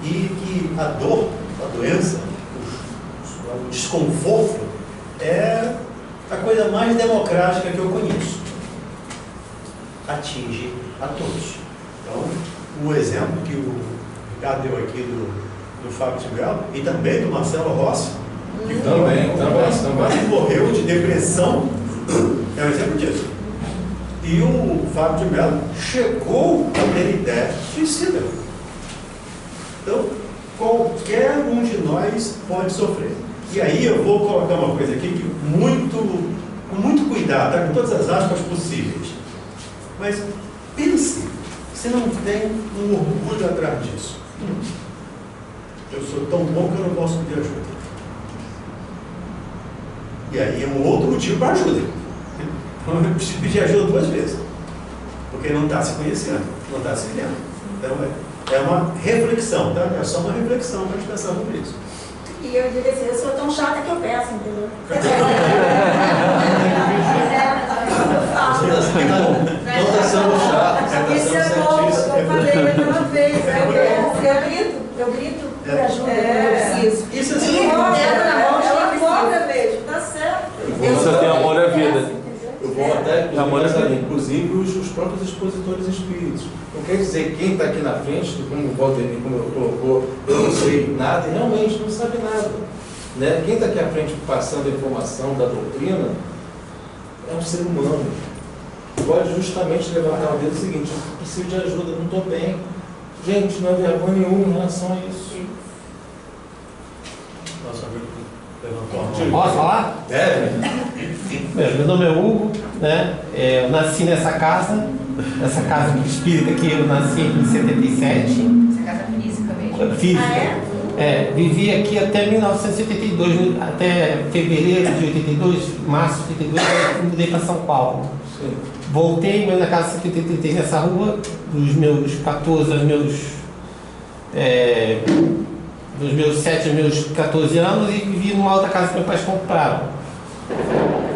E que a dor, a doença, o desconforto é a coisa mais democrática que eu conheço. Atinge a todos. Então, o exemplo que o Ricardo deu aqui do Fábio Tibelo e também do Marcelo Rossi, que também morreu de depressão, é um exemplo disso. E o Fábio Tibelo chegou a ter ideia suicida. Então, qualquer um de nós pode sofrer. E aí eu vou colocar uma coisa aqui que com muito cuidado, tá? Com todas as aspas possíveis. Mas pense, você não tem um orgulho atrás disso. Eu sou tão bom que eu não posso pedir ajuda. E aí é um outro motivo para ajuda. Então eu preciso pedir ajuda 2 vezes. Porque não está se conhecendo, não está se vendo. Então é uma reflexão, tá? É só uma reflexão para a gente pensar sobre isso. E eu diria assim, eu sou tão chata que eu peço, entendeu? Não está sendo chato, você Isso está é sendo bom, certíssimo. eu falei aquela vez, eu grito por ajuda, eu preciso. Isso é E assim, ela cobra mesmo, tá certo. Você tem amor à vida. Eu vou até, inclusive os próprios expositores espíritos. Não quer dizer quem está aqui na frente, como o Valdemir, como eu colocou, eu não sei nada, e realmente não sabe nada. Né? Quem está aqui à frente passando a informação da doutrina é um ser humano. Pode justamente levantar o dedo seguinte: eu preciso de ajuda, não estou bem. Gente, não há vergonha nenhuma em relação a isso. Nosso amigo levantou. Posso falar? Deve. Meu nome é Hugo, né? Eu nasci nessa casa espírita que eu nasci em 77. Essa casa física mesmo. Física. Ah, é? Vivi aqui até 1982, até fevereiro de 82, março de 82, eu mudei para São Paulo. Sim. Voltei na casa 73 nessa rua, dos meus 14 aos dos meus 7 aos meus 14 anos, e vivi numa outra casa que meus pais compraram.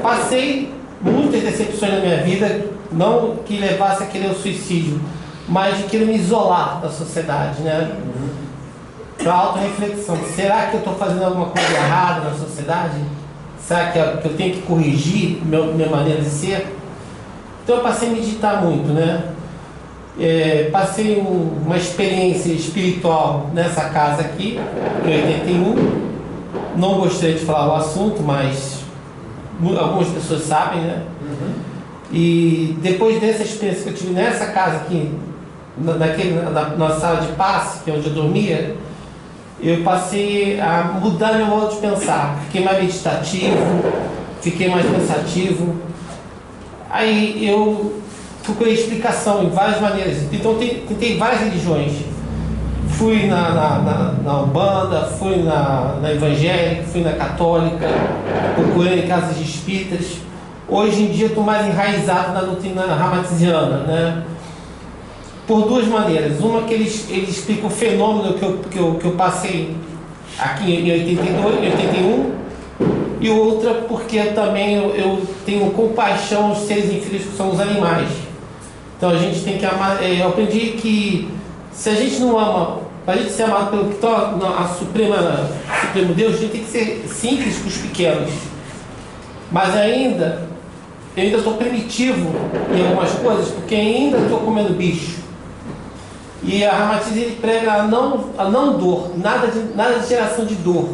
Passei muitas decepções na minha vida, não que levasse a querer o suicídio, mas de querer me isolar da sociedade, né? Para auto-reflexão. Será que eu estou fazendo alguma coisa errada na sociedade? Será que eu tenho que corrigir minha maneira de ser? Então eu passei a meditar muito, né? Passei uma experiência espiritual nessa casa aqui, em 81. Não gostaria de falar o assunto, mas algumas pessoas sabem, né? E depois dessa experiência que eu tive nessa casa aqui, na sala de passe, que é onde eu dormia, eu passei a mudar meu modo de pensar. Fiquei mais meditativo, fiquei mais pensativo. Aí eu procurei explicação em várias maneiras. Então tentei várias religiões. Fui na Umbanda, fui na evangélica, fui na católica, procurei em casas de espíritas. Hoje em dia estou mais enraizado na doutrina ramatiziana, né? Por duas maneiras. Uma que ele explica o fenômeno que eu passei aqui em 82, em 81, e outra porque eu tenho compaixão aos seres infelizes que são os animais. Então a gente tem que amar. Eu aprendi que se a gente não ama, para a gente ser amado pelo que torna a Supremo Deus, a gente tem que ser simples com os pequenos. Mas eu ainda estou primitivo em algumas coisas, porque ainda estou comendo bicho. E a Ramatiz ele prega a não dor, nada de geração de dor,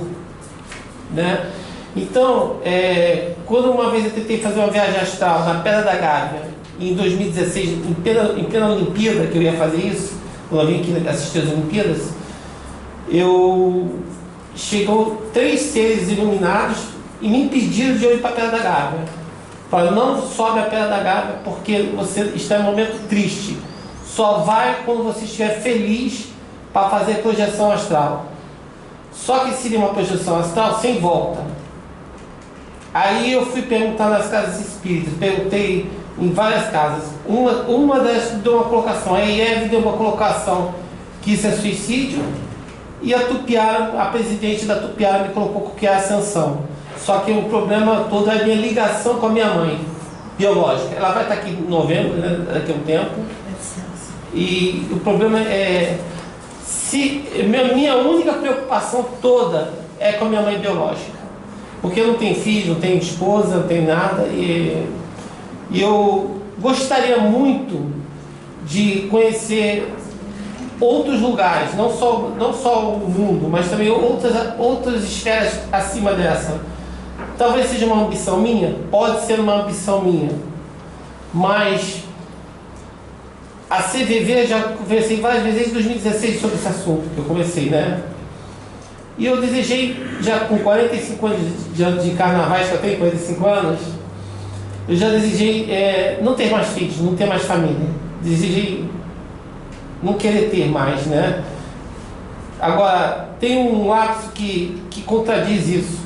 né? Então, quando uma vez eu tentei fazer uma viagem astral na Pedra da Gávea, em 2016, em plena Olimpíada, que eu ia fazer isso, quando eu vim aqui assistir as Olimpíadas, chegou 3 seres iluminados e me impediram de eu ir para a Pedra da Gávea. Falaram, não sobe a Pedra da Gávea porque você está em um momento triste. Só vai quando você estiver feliz para fazer projeção astral. Só que seria uma projeção astral sem volta. Aí eu fui perguntar nas casas espíritas, perguntei em várias casas. Uma delas deu uma colocação, a IEV deu uma colocação que isso é suicídio, e a Tupiara, a presidente da Tupiara me colocou que é ascensão. Só que o problema todo é a minha ligação com a minha mãe biológica. Ela vai estar aqui em novembro, né, daqui a um tempo. E o problema é minha única preocupação toda é com a minha mãe biológica, porque eu não tenho filho, não tenho esposa, não tenho nada, e eu gostaria muito de conhecer outros lugares, não só o mundo, mas também outras esferas acima dessa. Talvez seja uma ambição minha, pode ser uma ambição minha, mas a CVV, eu já conversei várias vezes em 2016 sobre esse assunto, que eu comecei, né? E eu desejei, já com 45 anos de carnavais, que eu tenho 45 anos, eu já desejei não ter mais filhos, não ter mais família. Desejei não querer ter mais, né? Agora, tem um lapso que contradiz isso.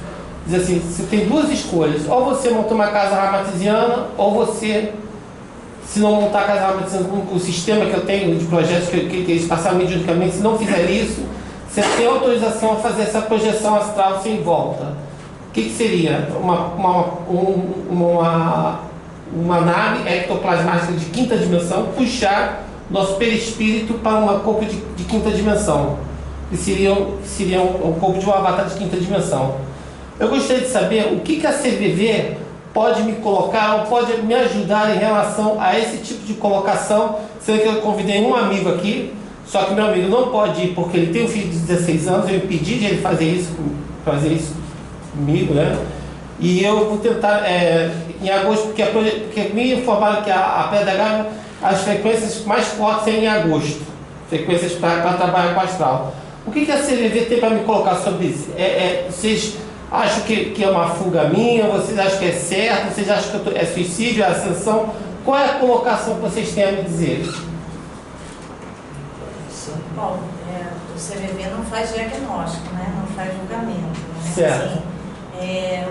Diz assim, você tem duas escolhas. Ou você monta uma casa ramatiziana, ou você... Se não montar a casa ramatiziana com o sistema que eu tenho de projetos que eles passaram mediunicamente, se não fizer isso, você tem autorização a fazer essa projeção astral sem volta. O que seria? Uma nave ectoplasmática de quinta dimensão puxar nosso perispírito para um corpo de quinta dimensão, que seria um corpo de um avatar de quinta dimensão. Eu gostaria de saber o que a CVV pode me colocar ou pode me ajudar em relação a esse tipo de colocação, sendo que eu convidei um amigo aqui, só que meu amigo não pode ir porque ele tem um filho de 16 anos, eu impedi de ele fazer isso comigo, né? E eu vou tentar, em agosto, porque me informaram que a Pedra da Gávea, as frequências mais fortes é em agosto, frequências para trabalhar com astral. O que a CVV tem para me colocar sobre isso? Vocês acham que é uma fuga minha? Vocês acham que é certo? Vocês acham que é suicídio, é ascensão? Qual é a colocação que vocês têm a me dizer? Bom, o CVV não faz diagnóstico, né? Não faz julgamento. Né? Certo. Assim,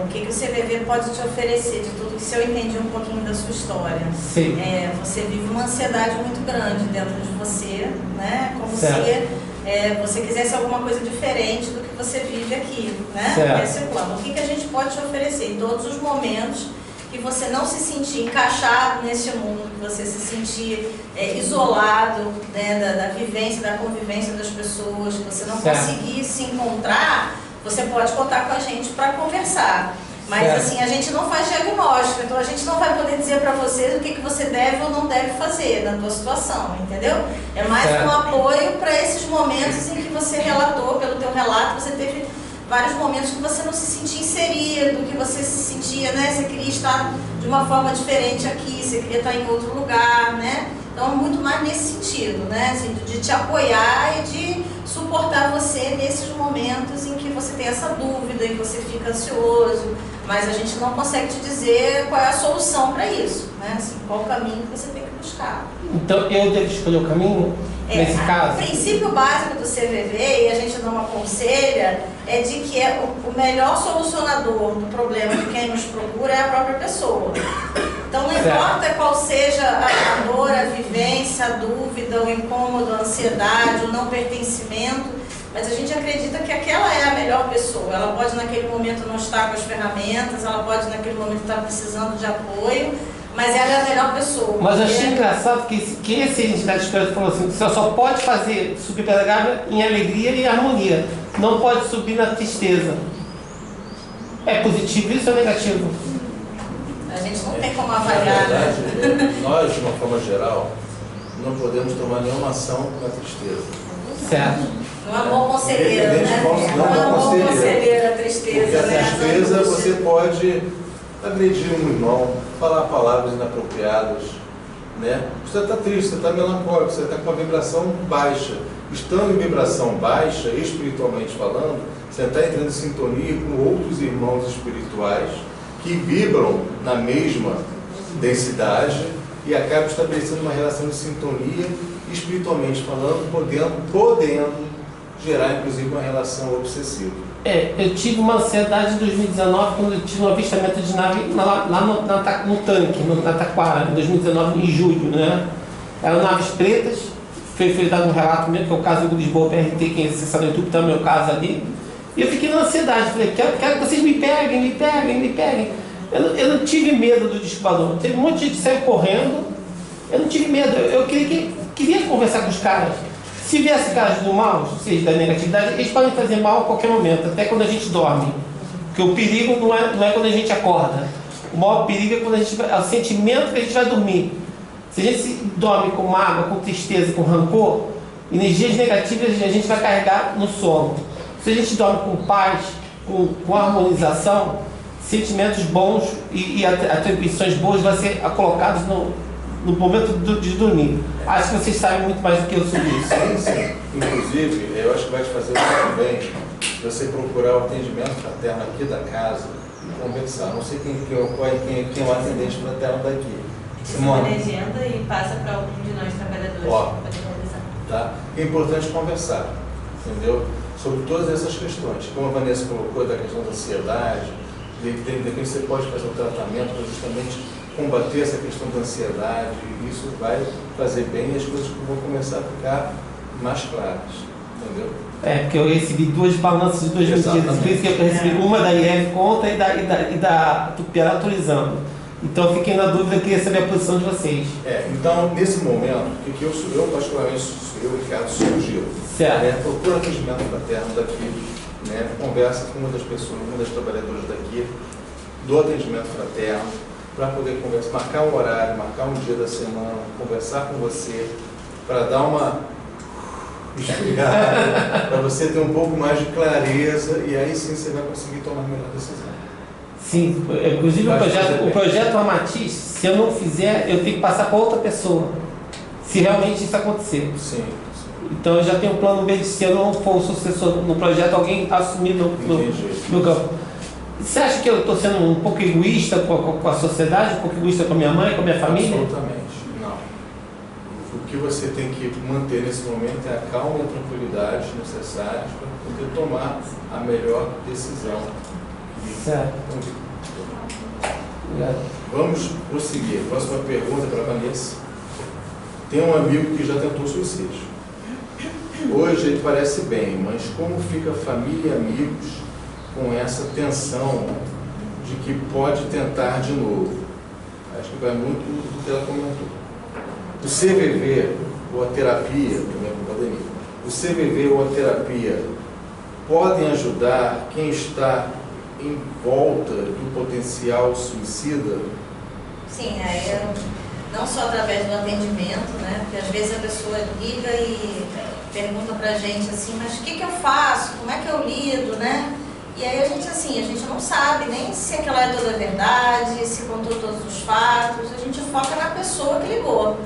o que o CVV pode te oferecer de tudo que se eu entendi um pouquinho da sua história? Sim. Você vive uma ansiedade muito grande dentro de você, né? Como certo. se você quisesse alguma coisa diferente do que você vive aqui, né? Certo. Esse é o plano. O que a gente pode te oferecer em todos os momentos que você não se sentir encaixado nesse mundo, que você se sentir isolado, né, da vivência, da convivência das pessoas, que você não certo. conseguir se encontrar, você pode contar com a gente para conversar. Mas certo. assim, a gente não faz diagnóstico, então a gente não vai poder dizer para vocês o que você deve ou não deve fazer na tua situação, entendeu? É mais certo. um apoio para esses momentos em que você relatou, pelo teu relato, você teve vários momentos que você não se sentia inserido, que você se sentia, né, você queria estar de uma forma diferente aqui, você queria estar em outro lugar, né? Então, muito mais nesse sentido, né, assim, de te apoiar e de suportar você nesses momentos em que você tem essa dúvida, em que você fica ansioso, mas a gente não consegue te dizer qual é a solução para isso, né, assim, qual o caminho que você tem que buscar. Então eu devo escolher o caminho nesse caso? O princípio básico do CVV, e a gente não aconselha, é de que o melhor solucionador do problema de quem nos procura é a própria pessoa. Então não importa qual seja a dor, a vivência, a dúvida, o incômodo, a ansiedade, o não pertencimento, mas a gente acredita que aquela é a melhor pessoa. Ela pode naquele momento não estar com as ferramentas, ela pode naquele momento estar precisando de apoio, mas ela é a melhor pessoa. Mas eu achei engraçado que esse entidade espiritual falou assim, você só pode subir pela gávea em alegria e harmonia, não pode subir na tristeza. É positivo isso ou negativo? A gente não tem como Na avaliar. verdade, nós, de uma forma geral, não podemos tomar nenhuma ação com a tristeza. Certo. Não é bom conselheiro, né? Não é bom conselheiro a tristeza, porque a tristeza você pode agredir um irmão, falar palavras inapropriadas, né? Você está triste, você está melancólico, você está com uma vibração baixa. Estando em vibração baixa, espiritualmente falando, você está entrando em sintonia com outros irmãos espirituais que vibram na mesma densidade e acabam estabelecendo uma relação de sintonia, espiritualmente falando, podendo gerar inclusive uma relação obsessiva. Eu tive uma ansiedade em 2019 quando eu tive um avistamento de nave lá no tanque, na Taquara, em 2019, em julho, né? Eram naves pretas, foi dado um relato mesmo, que é o caso do Lisboa PRT, quem acessar no YouTube, tá o meu caso ali. E eu fiquei na ansiedade, falei, quero que vocês me peguem. Eu não tive medo do disco voador. Teve um monte de gente que saiu correndo, eu não tive medo, eu queria conversar com os caras. Se viesse caras do mal, ou seja, da negatividade, eles podem fazer mal a qualquer momento, até quando a gente dorme. Porque o perigo não é quando a gente acorda. O maior perigo é quando é o sentimento que a gente vai dormir. Se a gente dorme com mágoa, com tristeza, com rancor, energias negativas a gente vai carregar no sono. Se a gente dorme com paz, com harmonização, sentimentos bons e atribuições boas vão ser colocados no momento de dormir. Acho que vocês sabem muito mais do que eu sobre isso. Sim. Inclusive, eu acho que vai te fazer muito bem você procurar o atendimento fraterno aqui da casa e conversar. Não sei quem é o atendente fraterno daqui. Simone, agenda e passa para algum de nós trabalhadores para poder conversar. Tá? É importante conversar, entendeu? Sobre todas essas questões. Como a Vanessa colocou da questão da ansiedade, de repente você pode fazer um tratamento para justamente combater essa questão da ansiedade, isso vai fazer bem e as coisas vão começar a ficar mais claras, entendeu? Porque eu recebi duas balanças de 2 medidas, por isso que eu recebi uma da IEV contra e da Tupiara autorizando. Então eu fiquei na dúvida, queria saber a posição de vocês. Então, nesse momento, o que eu particularmente, Ricardo, sugiro, procura atendimento fraterno daqui, né, conversa com uma das pessoas, uma das trabalhadoras daqui, do atendimento fraterno, para poder conversar, marcar um horário, marcar um dia da semana, conversar com você, para dar uma explicada, para você ter um pouco mais de clareza e aí sim você vai conseguir tomar a melhor decisão. Sim, inclusive o projeto Amatiz, se eu não fizer, eu tenho que passar para outra pessoa, se realmente isso acontecer. Sim. Então eu já tenho um plano B de se eu não for o sucessor no projeto, alguém assumir no campo. Você acha que eu estou sendo um pouco egoísta com a sociedade, um pouco egoísta com a minha mãe, com a minha família? Absolutamente, não. O que você tem que manter nesse momento é a calma e a tranquilidade necessárias para poder tomar a melhor decisão. Certo. Vamos prosseguir. Próxima pergunta para a Vanessa. Tem um amigo que já tentou suicídio. Hoje ele parece bem, mas como fica família e amigos com essa tensão de que pode tentar de novo? Acho que vai muito do que ela comentou. O CVV ou a terapia, o CVV ou a terapia podem ajudar quem está em volta do potencial suicida? Sim, não só através do atendimento, né? Porque às vezes a pessoa liga e pergunta pra gente assim, mas o que eu faço? Como é que eu lido, né? E aí a gente não sabe nem se aquela é toda verdade, se contou todos os fatos, a gente foca na pessoa que ligou.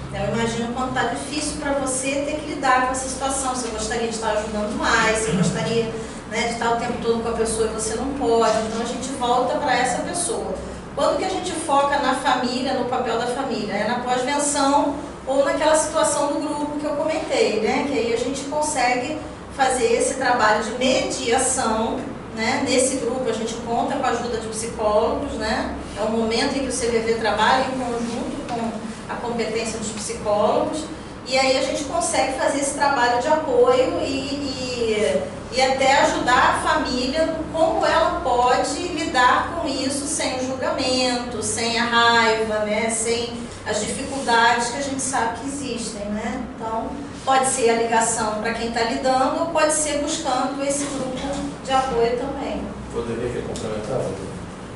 Então eu imagino quanto tá difícil para você ter que lidar com essa situação, você gostaria de estar ajudando mais, você gostaria, né, de estar o tempo todo com a pessoa e você não pode, então a gente volta para essa pessoa. Quando que a gente foca na família, no papel da família? É na pós-venção ou naquela situação do grupo que eu comentei, né? Que aí a gente consegue fazer esse trabalho de mediação, né? Nesse grupo a gente conta com a ajuda de psicólogos, né? É o momento em que o CVV trabalha em conjunto com a competência dos psicólogos, e aí a gente consegue fazer esse trabalho de apoio e até ajudar a família como ela pode lidar com isso sem o julgamento, sem a raiva, né? Sem as dificuldades que a gente sabe que existem, né? Então, pode ser a ligação para quem está lidando ou pode ser buscando esse grupo de apoio também. Poderia complementar?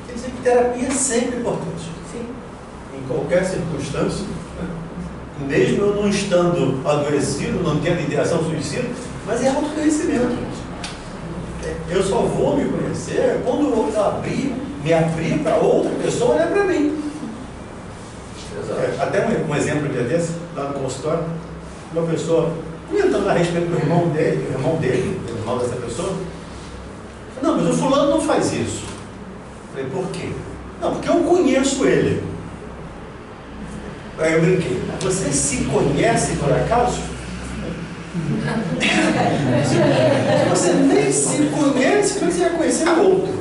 Quer dizer que terapia é sempre importante. Sim. Em qualquer circunstância, né? Mesmo eu não estando adoecido, não tendo ideação suicida, mas é autoconhecimento. Eu só vou me conhecer quando eu me abrir para outra pessoa olhar para mim. Até um exemplo desse, lá no consultório, uma pessoa comentando a respeito do irmão dessa pessoa. Não, mas o fulano não faz isso. Eu falei, por quê? Não, porque eu conheço ele. Aí eu brinquei, você se conhece por acaso? Se você nem se conhece, você vai conhecer o outro.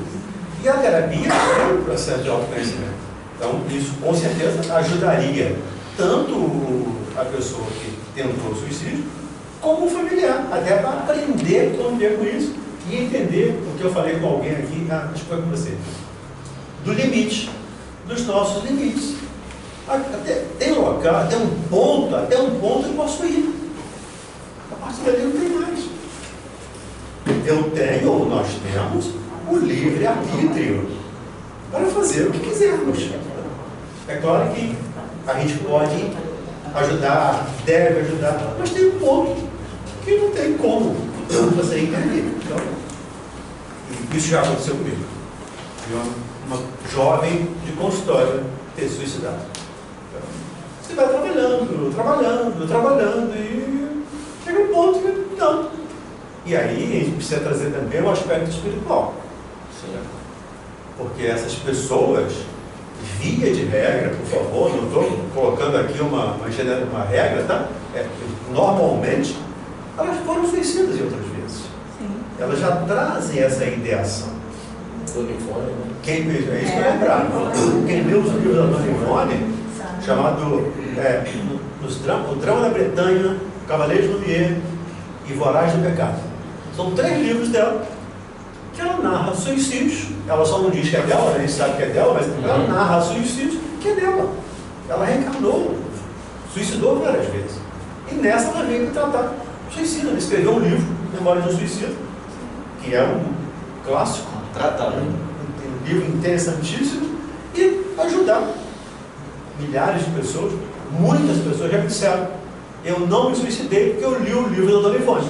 E a terapia é um processo de autoconhecimento. Então, isso com certeza ajudaria tanto a pessoa que tentou o suicídio, como o familiar, até para aprender a conviver com isso e entender o que eu falei com alguém aqui, acho que foi com você, do limite, dos nossos limites. Tem um local, até um ponto eu posso ir. A partir dali não tem mais. Eu tenho, ou nós temos, o livre-arbítrio para fazer o que quisermos. É claro que a gente pode ajudar, deve ajudar, mas tem um ponto que não tem como você intervir. Então, isso já aconteceu comigo. Uma jovem de consultório ter suicidado. Então, você vai trabalhando e chega um ponto que não. E aí a gente precisa trazer também o aspecto espiritual. Porque essas pessoas, via de regra, por favor, não estou colocando aqui uma regra, tá? Normalmente, elas foram suicidas em outras vezes. Sim. Elas já trazem essa ideação. Dona Ivone, né? É isso que eu lembrava. Quem leu os livros da Dona Ivone, chamado O Drama da Bretanha, Cavaleiro de Lumière e Voragem do Pecado. São 3 livros dela, que ela narra suicídios. Ela só não diz que é dela, a gente sabe que é dela, mas ela narra suicídios que é dela. Ela reencarnou, suicidou várias vezes. E nessa ela veio tratar suicida. Ela escreveu um livro, Memória de um Suicida, que é um clássico, um livro interessantíssimo, e ajudar milhares de pessoas, muitas pessoas já me disseram, eu não me suicidei porque eu li o livro da Dona Ivone.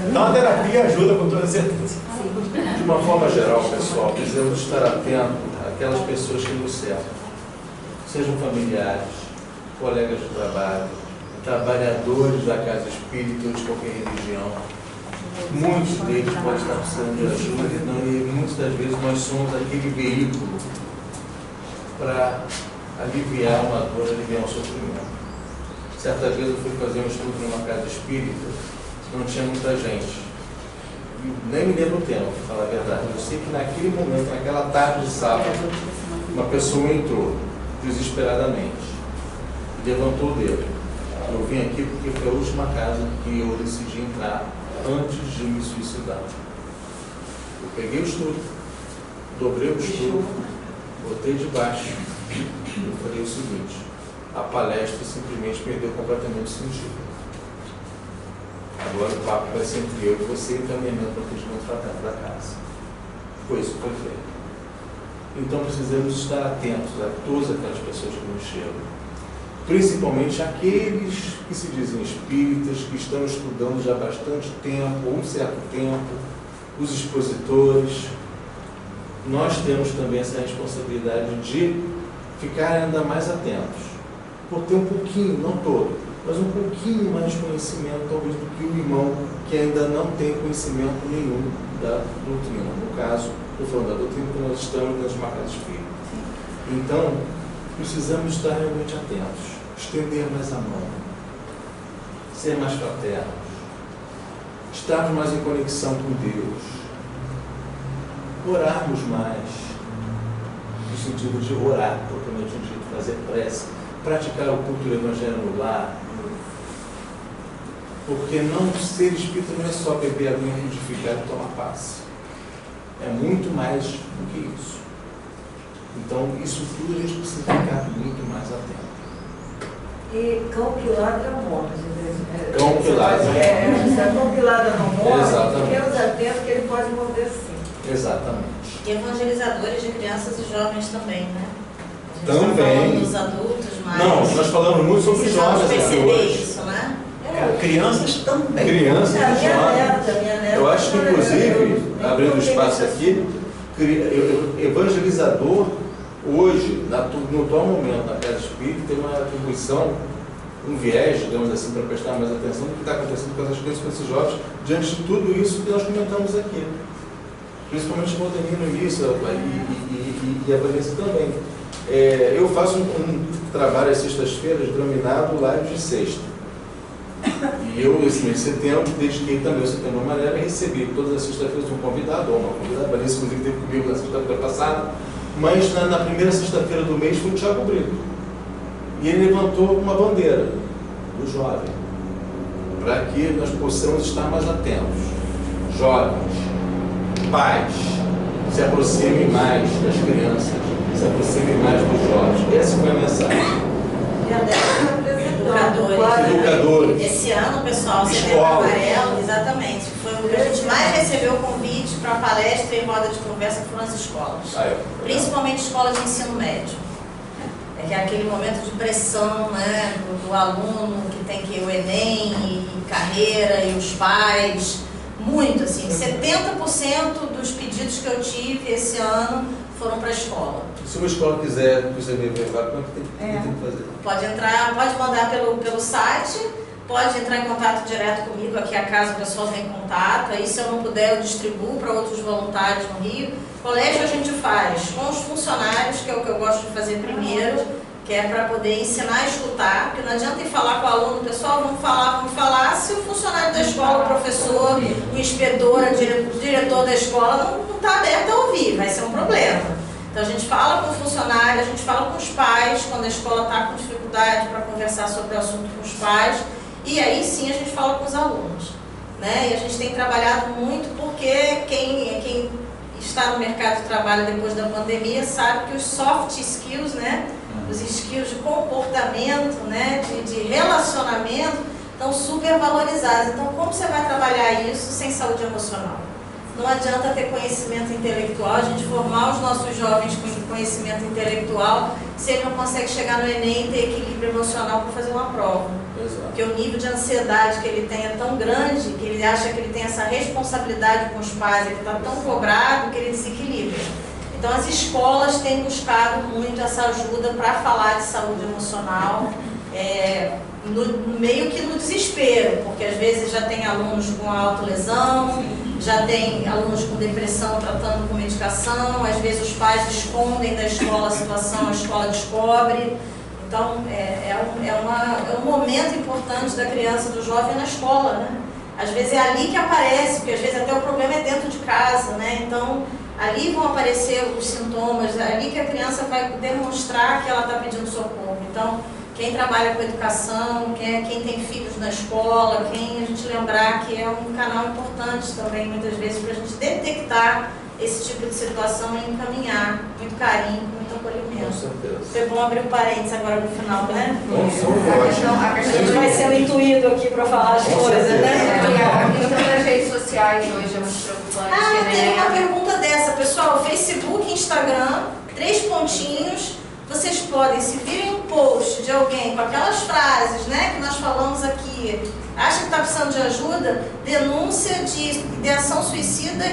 Então a terapia ajuda com toda certeza. De uma forma geral, pessoal, precisamos estar atentos àquelas pessoas que nos cercam, sejam familiares, colegas de trabalho, trabalhadores da casa espírita ou de qualquer religião. Muitos deles podem estar precisando de ajuda e muitas das vezes nós somos aquele veículo para aliviar uma dor, aliviar um sofrimento. Certa vez eu fui fazer um estudo numa casa espírita, não tinha muita gente. Nem me lembro o tempo, para falar a verdade. Eu sei que naquele momento, naquela tarde de sábado, uma pessoa entrou desesperadamente e levantou o dedo. Eu vim aqui porque foi a última casa que eu decidi entrar antes de me suicidar. Eu peguei o estudo, dobrei o estudo, botei debaixo e falei o seguinte: a palestra simplesmente perdeu completamente o sentido. Agora o papo vai ser entre eu e você e encaminhamento para o atendimento fraterno da casa. Foi isso que foi feito. Então precisamos estar atentos a todas aquelas pessoas que nos chegam. Principalmente aqueles que se dizem espíritas, que estão estudando já há bastante tempo, ou um certo tempo, os expositores. Nós temos também essa responsabilidade de ficar ainda mais atentos, por ter um pouquinho, não todo, mas um pouquinho mais de conhecimento, talvez, do que o irmão que ainda não tem conhecimento nenhum da doutrina. No caso, estou falando da doutrina que nós estamos dentro de uma casa espírita. Então, precisamos estar realmente atentos, estender mais a mão, ser mais fraternos, estarmos mais em conexão com Deus, orarmos mais, no sentido de orar, propriamente dito, fazer prece, praticar o culto do Evangelho no lar, porque não ser espírita não é só beber água e frutificar e tomar passe. É muito mais do que isso. Então, isso tudo a gente precisa ficar muito mais atento. E cão que ladra morre. Cão que ladra se a cão que ladra não morre, exatamente. Fiquemos atentos que ele pode morrer sim. Exatamente. E evangelizadores de crianças e jovens também, né? A gente Também. está falando dos adultos, mas... Não, nós falamos muito sobre jovens aqui perceber hoje. isso, né? Crianças também. Crianças e Minha jovens. neta, Eu acho que, inclusive, abrindo espaço aqui, evangelizador, hoje, no atual momento, na Casa Espírita, tem uma atribuição, um viés, digamos assim, para prestar mais atenção no que está acontecendo com essas crianças, com esses jovens, diante de tudo isso que nós comentamos aqui. Principalmente o Valdenir no início, e a Vanessa também. Eu faço um trabalho às sextas-feiras denominado Live de Sexta. E eu, esse mês de setembro, dediquei também o Setembro Amarelo e recebi todas as sextas-feiras um convidado, ou uma convidada, a Vanessa inclusive esteve comigo na sexta-feira passada, mas na primeira sexta-feira do mês foi o Thiago Brito. E ele levantou uma bandeira do jovem, para que nós possamos estar mais atentos. Jovens, pais, se aproximem mais das crianças, se aproximem mais dos jovens. Essa foi a mensagem. E a Débora Educadores. Esse ano, pessoal, o Setembro Escola. Amarelo, exatamente, foi o que a gente mais recebeu convite para palestra e roda de conversa foram as escolas. Principalmente escolas de ensino médio. Que é aquele momento de pressão, né, do aluno que tem que ir o Enem, e carreira, e os pais. Muito, assim, 70% dos pedidos que eu tive esse ano foram para a escola. Se uma escola quiser que você venha levar, como é que tem que fazer? Pode entrar, pode mandar pelo site, pode entrar em contato direto comigo, aqui a casa o pessoal tem contato, aí se eu não puder eu distribuo para outros voluntários no Rio. Colégio a gente faz com os funcionários, que é o que eu gosto de fazer primeiro, que é para poder ensinar a escutar, porque não adianta ir falar com o aluno, pessoal, vamos falar, se o funcionário da escola, o professor, o inspetor, o diretor da escola não está aberto a ouvir, vai ser um problema. Então a gente fala com o funcionário, a gente fala com os pais, quando a escola está com dificuldade para conversar sobre o assunto com os pais, e aí sim a gente fala com os alunos. Né? E a gente tem trabalhado muito porque quem está no mercado de trabalho depois da pandemia sabe que os soft skills, né? Os skills de comportamento, né? de relacionamento, estão super valorizados. Então, como você vai trabalhar isso sem saúde emocional? Não adianta ter conhecimento intelectual, a gente formar os nossos jovens com conhecimento intelectual, se ele não consegue chegar no Enem e ter equilíbrio emocional para fazer uma prova. Exato. Porque o nível de ansiedade que ele tem é tão grande, que ele acha que ele tem essa responsabilidade com os pais, ele está tão cobrado que ele desequilibra. Então as escolas têm buscado muito essa ajuda para falar de saúde emocional, meio que no desespero, porque às vezes já tem alunos com autolesão, já tem alunos com depressão tratando com medicação, às vezes os pais escondem da escola a situação, a escola descobre. Então é um momento importante da criança, do jovem na escola, né? Às vezes é ali que aparece, porque às vezes até o problema é dentro de casa, né? Então ali vão aparecer os sintomas, é ali que a criança vai demonstrar que ela está pedindo socorro. Então, quem trabalha com educação, quem tem filhos na escola, quem a gente lembrar que é um canal importante também, muitas vezes, para a gente detectar esse tipo de situação e encaminhar muito carinho, muito acolhimento. Com certeza. Foi bom abrir um parênteses agora no final, né? A gente vai ser intuído aqui para falar as coisas, né? A questão das redes sociais hoje é muito preocupante, Tem uma né? pergunta dessa, pessoal. Facebook, Instagram, 3 pontinhos. Vocês podem, se virem um post de alguém com aquelas frases, né, que nós falamos aqui, acha que está precisando de ajuda, denúncia de ideação suicida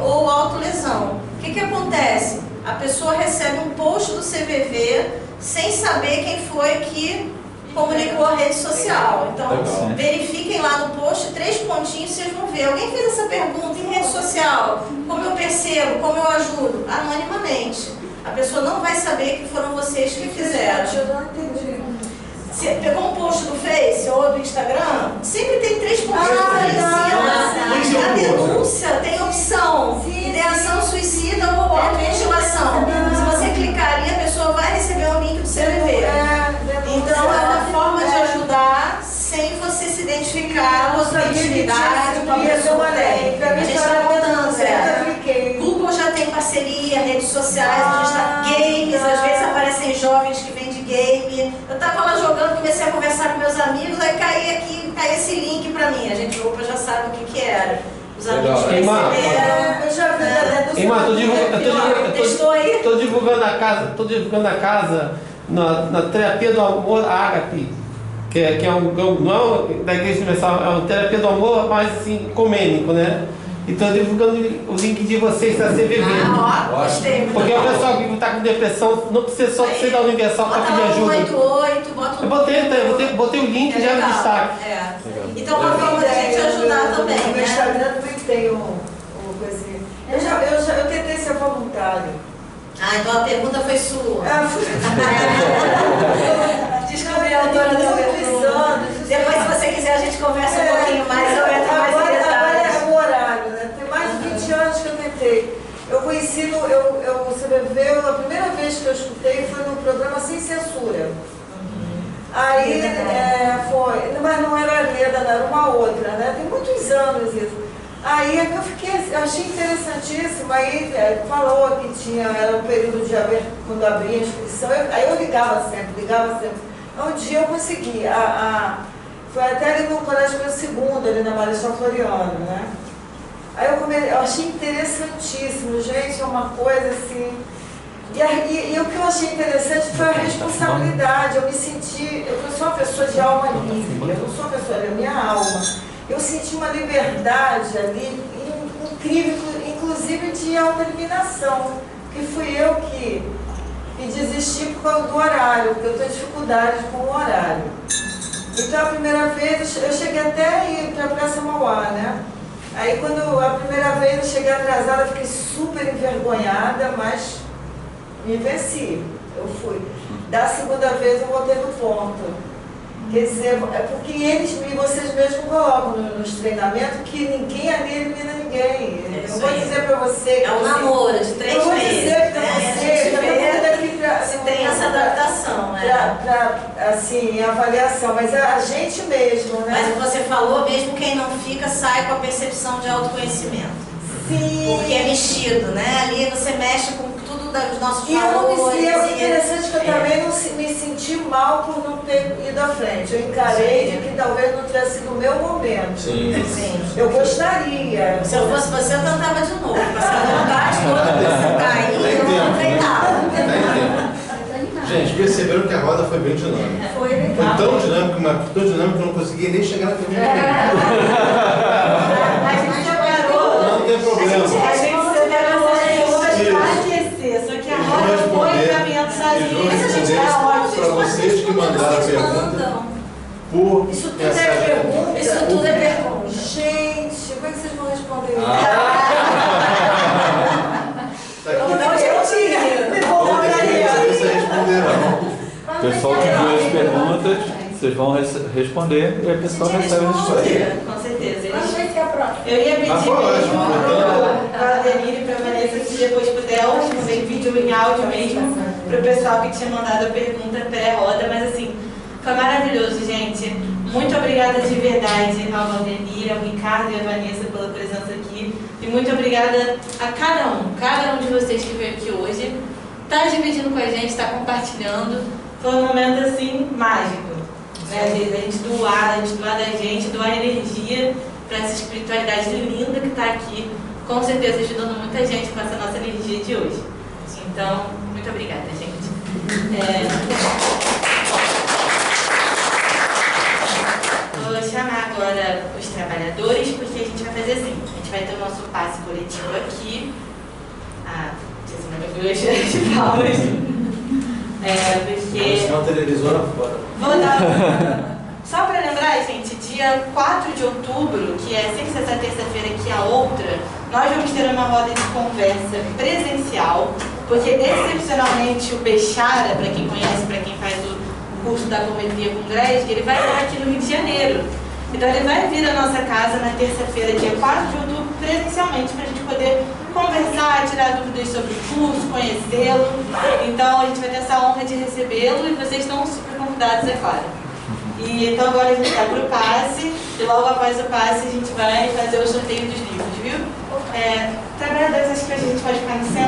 ou autolesão. O que acontece? A pessoa recebe um post do CVV sem saber quem foi que comunicou a rede social. Então, verifiquem lá no post 3 pontinhos, vocês vão ver. Alguém fez essa pergunta em rede social? Como eu percebo? Como eu ajudo? Anonimamente. A pessoa não vai saber que foram vocês que fizeram. Eu não entendi. Você pegou um post do Face ou do Instagram, sempre tem 3 pontinhos ali em cima. A denúncia tem opção, ideação suicida ou automutilação. Se você clicar ali, a pessoa vai receber um link do CVV. Então é uma forma de ajudar sem você se identificar com a sua intimidade, com a pessoa tem. A gente está montando, Google já tem parceria, redes sociais, a gente está games, às vezes aparecem jovens que vendem game. Eu estava lá jogando, comecei a conversar com meus amigos, aí caiu esse link para mim. A gente, opa, já sabe o que era. Os amigos perceberam. Eu já vi. Estou divulgando a casa na terapia do amor Ágape, que é não é da Igreja Universal, é uma terapia do amor, mas assim, ecumênico, né? E estou divulgando o link de vocês da CVV. Gostei. Porque o pessoal que está com depressão não precisa só ser da Universal para pedir ajuda. 188, bota Eu botei o link já no destaque. Então, uma forma de a gente ajudar também, No né? Instagram também tem uma coisinha. Eu tentei ser voluntário. Então a pergunta foi sua. Descobri a autora da pergunta. Depois, se você quiser, a gente conversa um pouquinho mais. Agora é o horário, né? Tem mais de 20 anos que eu tentei. Eu conheci o CVV, a primeira vez que eu escutei foi no programa Sem Censura. Aí foi, mas não era a Leda, era uma outra, né? Tem muitos anos isso. Aí eu achei interessantíssimo, aí falou que era um período de abertura, quando abria a inscrição, aí eu ligava sempre. Um dia eu consegui, foi até ali no Colégio Pio II, ali na Marechal Floriano, né? Aí eu achei interessantíssimo, gente, é uma coisa assim. E o que eu achei interessante foi a responsabilidade. Eu me senti, eu sou uma pessoa de alma livre, eu não sou uma pessoa da minha alma. Eu senti uma liberdade ali incrível, inclusive de autoeliminação, que fui eu que desisti por causa do horário, porque eu tenho dificuldade com o horário. Então a primeira vez eu cheguei até a ir para a Praça Mauá, né? Aí quando a primeira vez eu cheguei atrasada, eu fiquei super envergonhada, mas me venci, eu fui. Da segunda vez eu voltei no ponto. Quer dizer, é porque vocês mesmos colocam nos treinamentos que ninguém ali elimina ninguém. Eu não vou dizer para você... É um namoro de 3 meses. Eu vou dizer para você... Se tem essa adaptação, né? Para, assim, avaliação, mas é a gente mesmo, né? Mas você falou, mesmo quem não fica, sai com a percepção de autoconhecimento. Sim. Porque é mexido, né? Ali você mexe com tudo dos nossos valores. E é interessante que eu também não me senti mal por não ter ido à frente. Eu encarei de que talvez não tivesse sido o meu momento. Sim. Eu gostaria. Se eu fosse você, eu tentava de novo. Mas a vontade, quando você cair, eu não tentava. Gente, perceberam que a roda foi bem dinâmica. Foi tão dinâmica, mas tão dinâmica que eu não conseguia nem chegar na primeira A gente já parou. Não tem problema. A gente só que a roda foi caminhando sozinha. Mas a gente responde para vocês que mandaram a pergunta por Isso tudo é pergunta. Isso tudo é pergunta. Gente, como é que vocês vão responder isso? O pessoal que viu as perguntas, vocês vão responder e a pessoa recebe a resposta. Com certeza. Eu ia pedir para a Denise e para a Vanessa, se depois puder, ou responder em vídeo ou em áudio mesmo, para o pessoal que tinha mandado a pergunta pré-roda, mas assim, foi maravilhoso, gente. Muito obrigada de verdade ao Valdenir, ao Ricardo e à Vanessa pela presença aqui. E muito obrigada a cada um de vocês que veio aqui hoje. Está dividindo com a gente, está compartilhando. Foi um momento assim mágico. Né? A gente doar da gente, doar energia para essa espiritualidade linda que está aqui, com certeza ajudando muita gente com essa nossa energia de hoje. Então, muito obrigada, gente. Vou chamar agora os trabalhadores, porque a gente vai fazer assim. A gente vai ter o nosso passe coletivo aqui. Não sei se maravilhoso de palmas. Porque... Se materializou na fora. Vou dar... Só para lembrar, gente, dia 4 de outubro, que é sem ser essa terça-feira que a outra, nós vamos ter uma roda de conversa presencial, porque excepcionalmente o Bechara, para quem conhece, para quem faz o curso da Apometria com Greg, ele vai estar aqui no Rio de Janeiro. Então ele vai vir à nossa casa na terça-feira, dia 4 de outubro, presencialmente, para a gente poder conversar, tirar dúvidas sobre o curso, conhecê-lo. Então a gente vai ter essa honra de recebê-lo e vocês estão super convidados, é claro. E então agora a gente vai para o passe e logo após o passe a gente vai fazer o sorteio dos livros, viu? Trabalhadores, acho que a gente pode ficar no centro.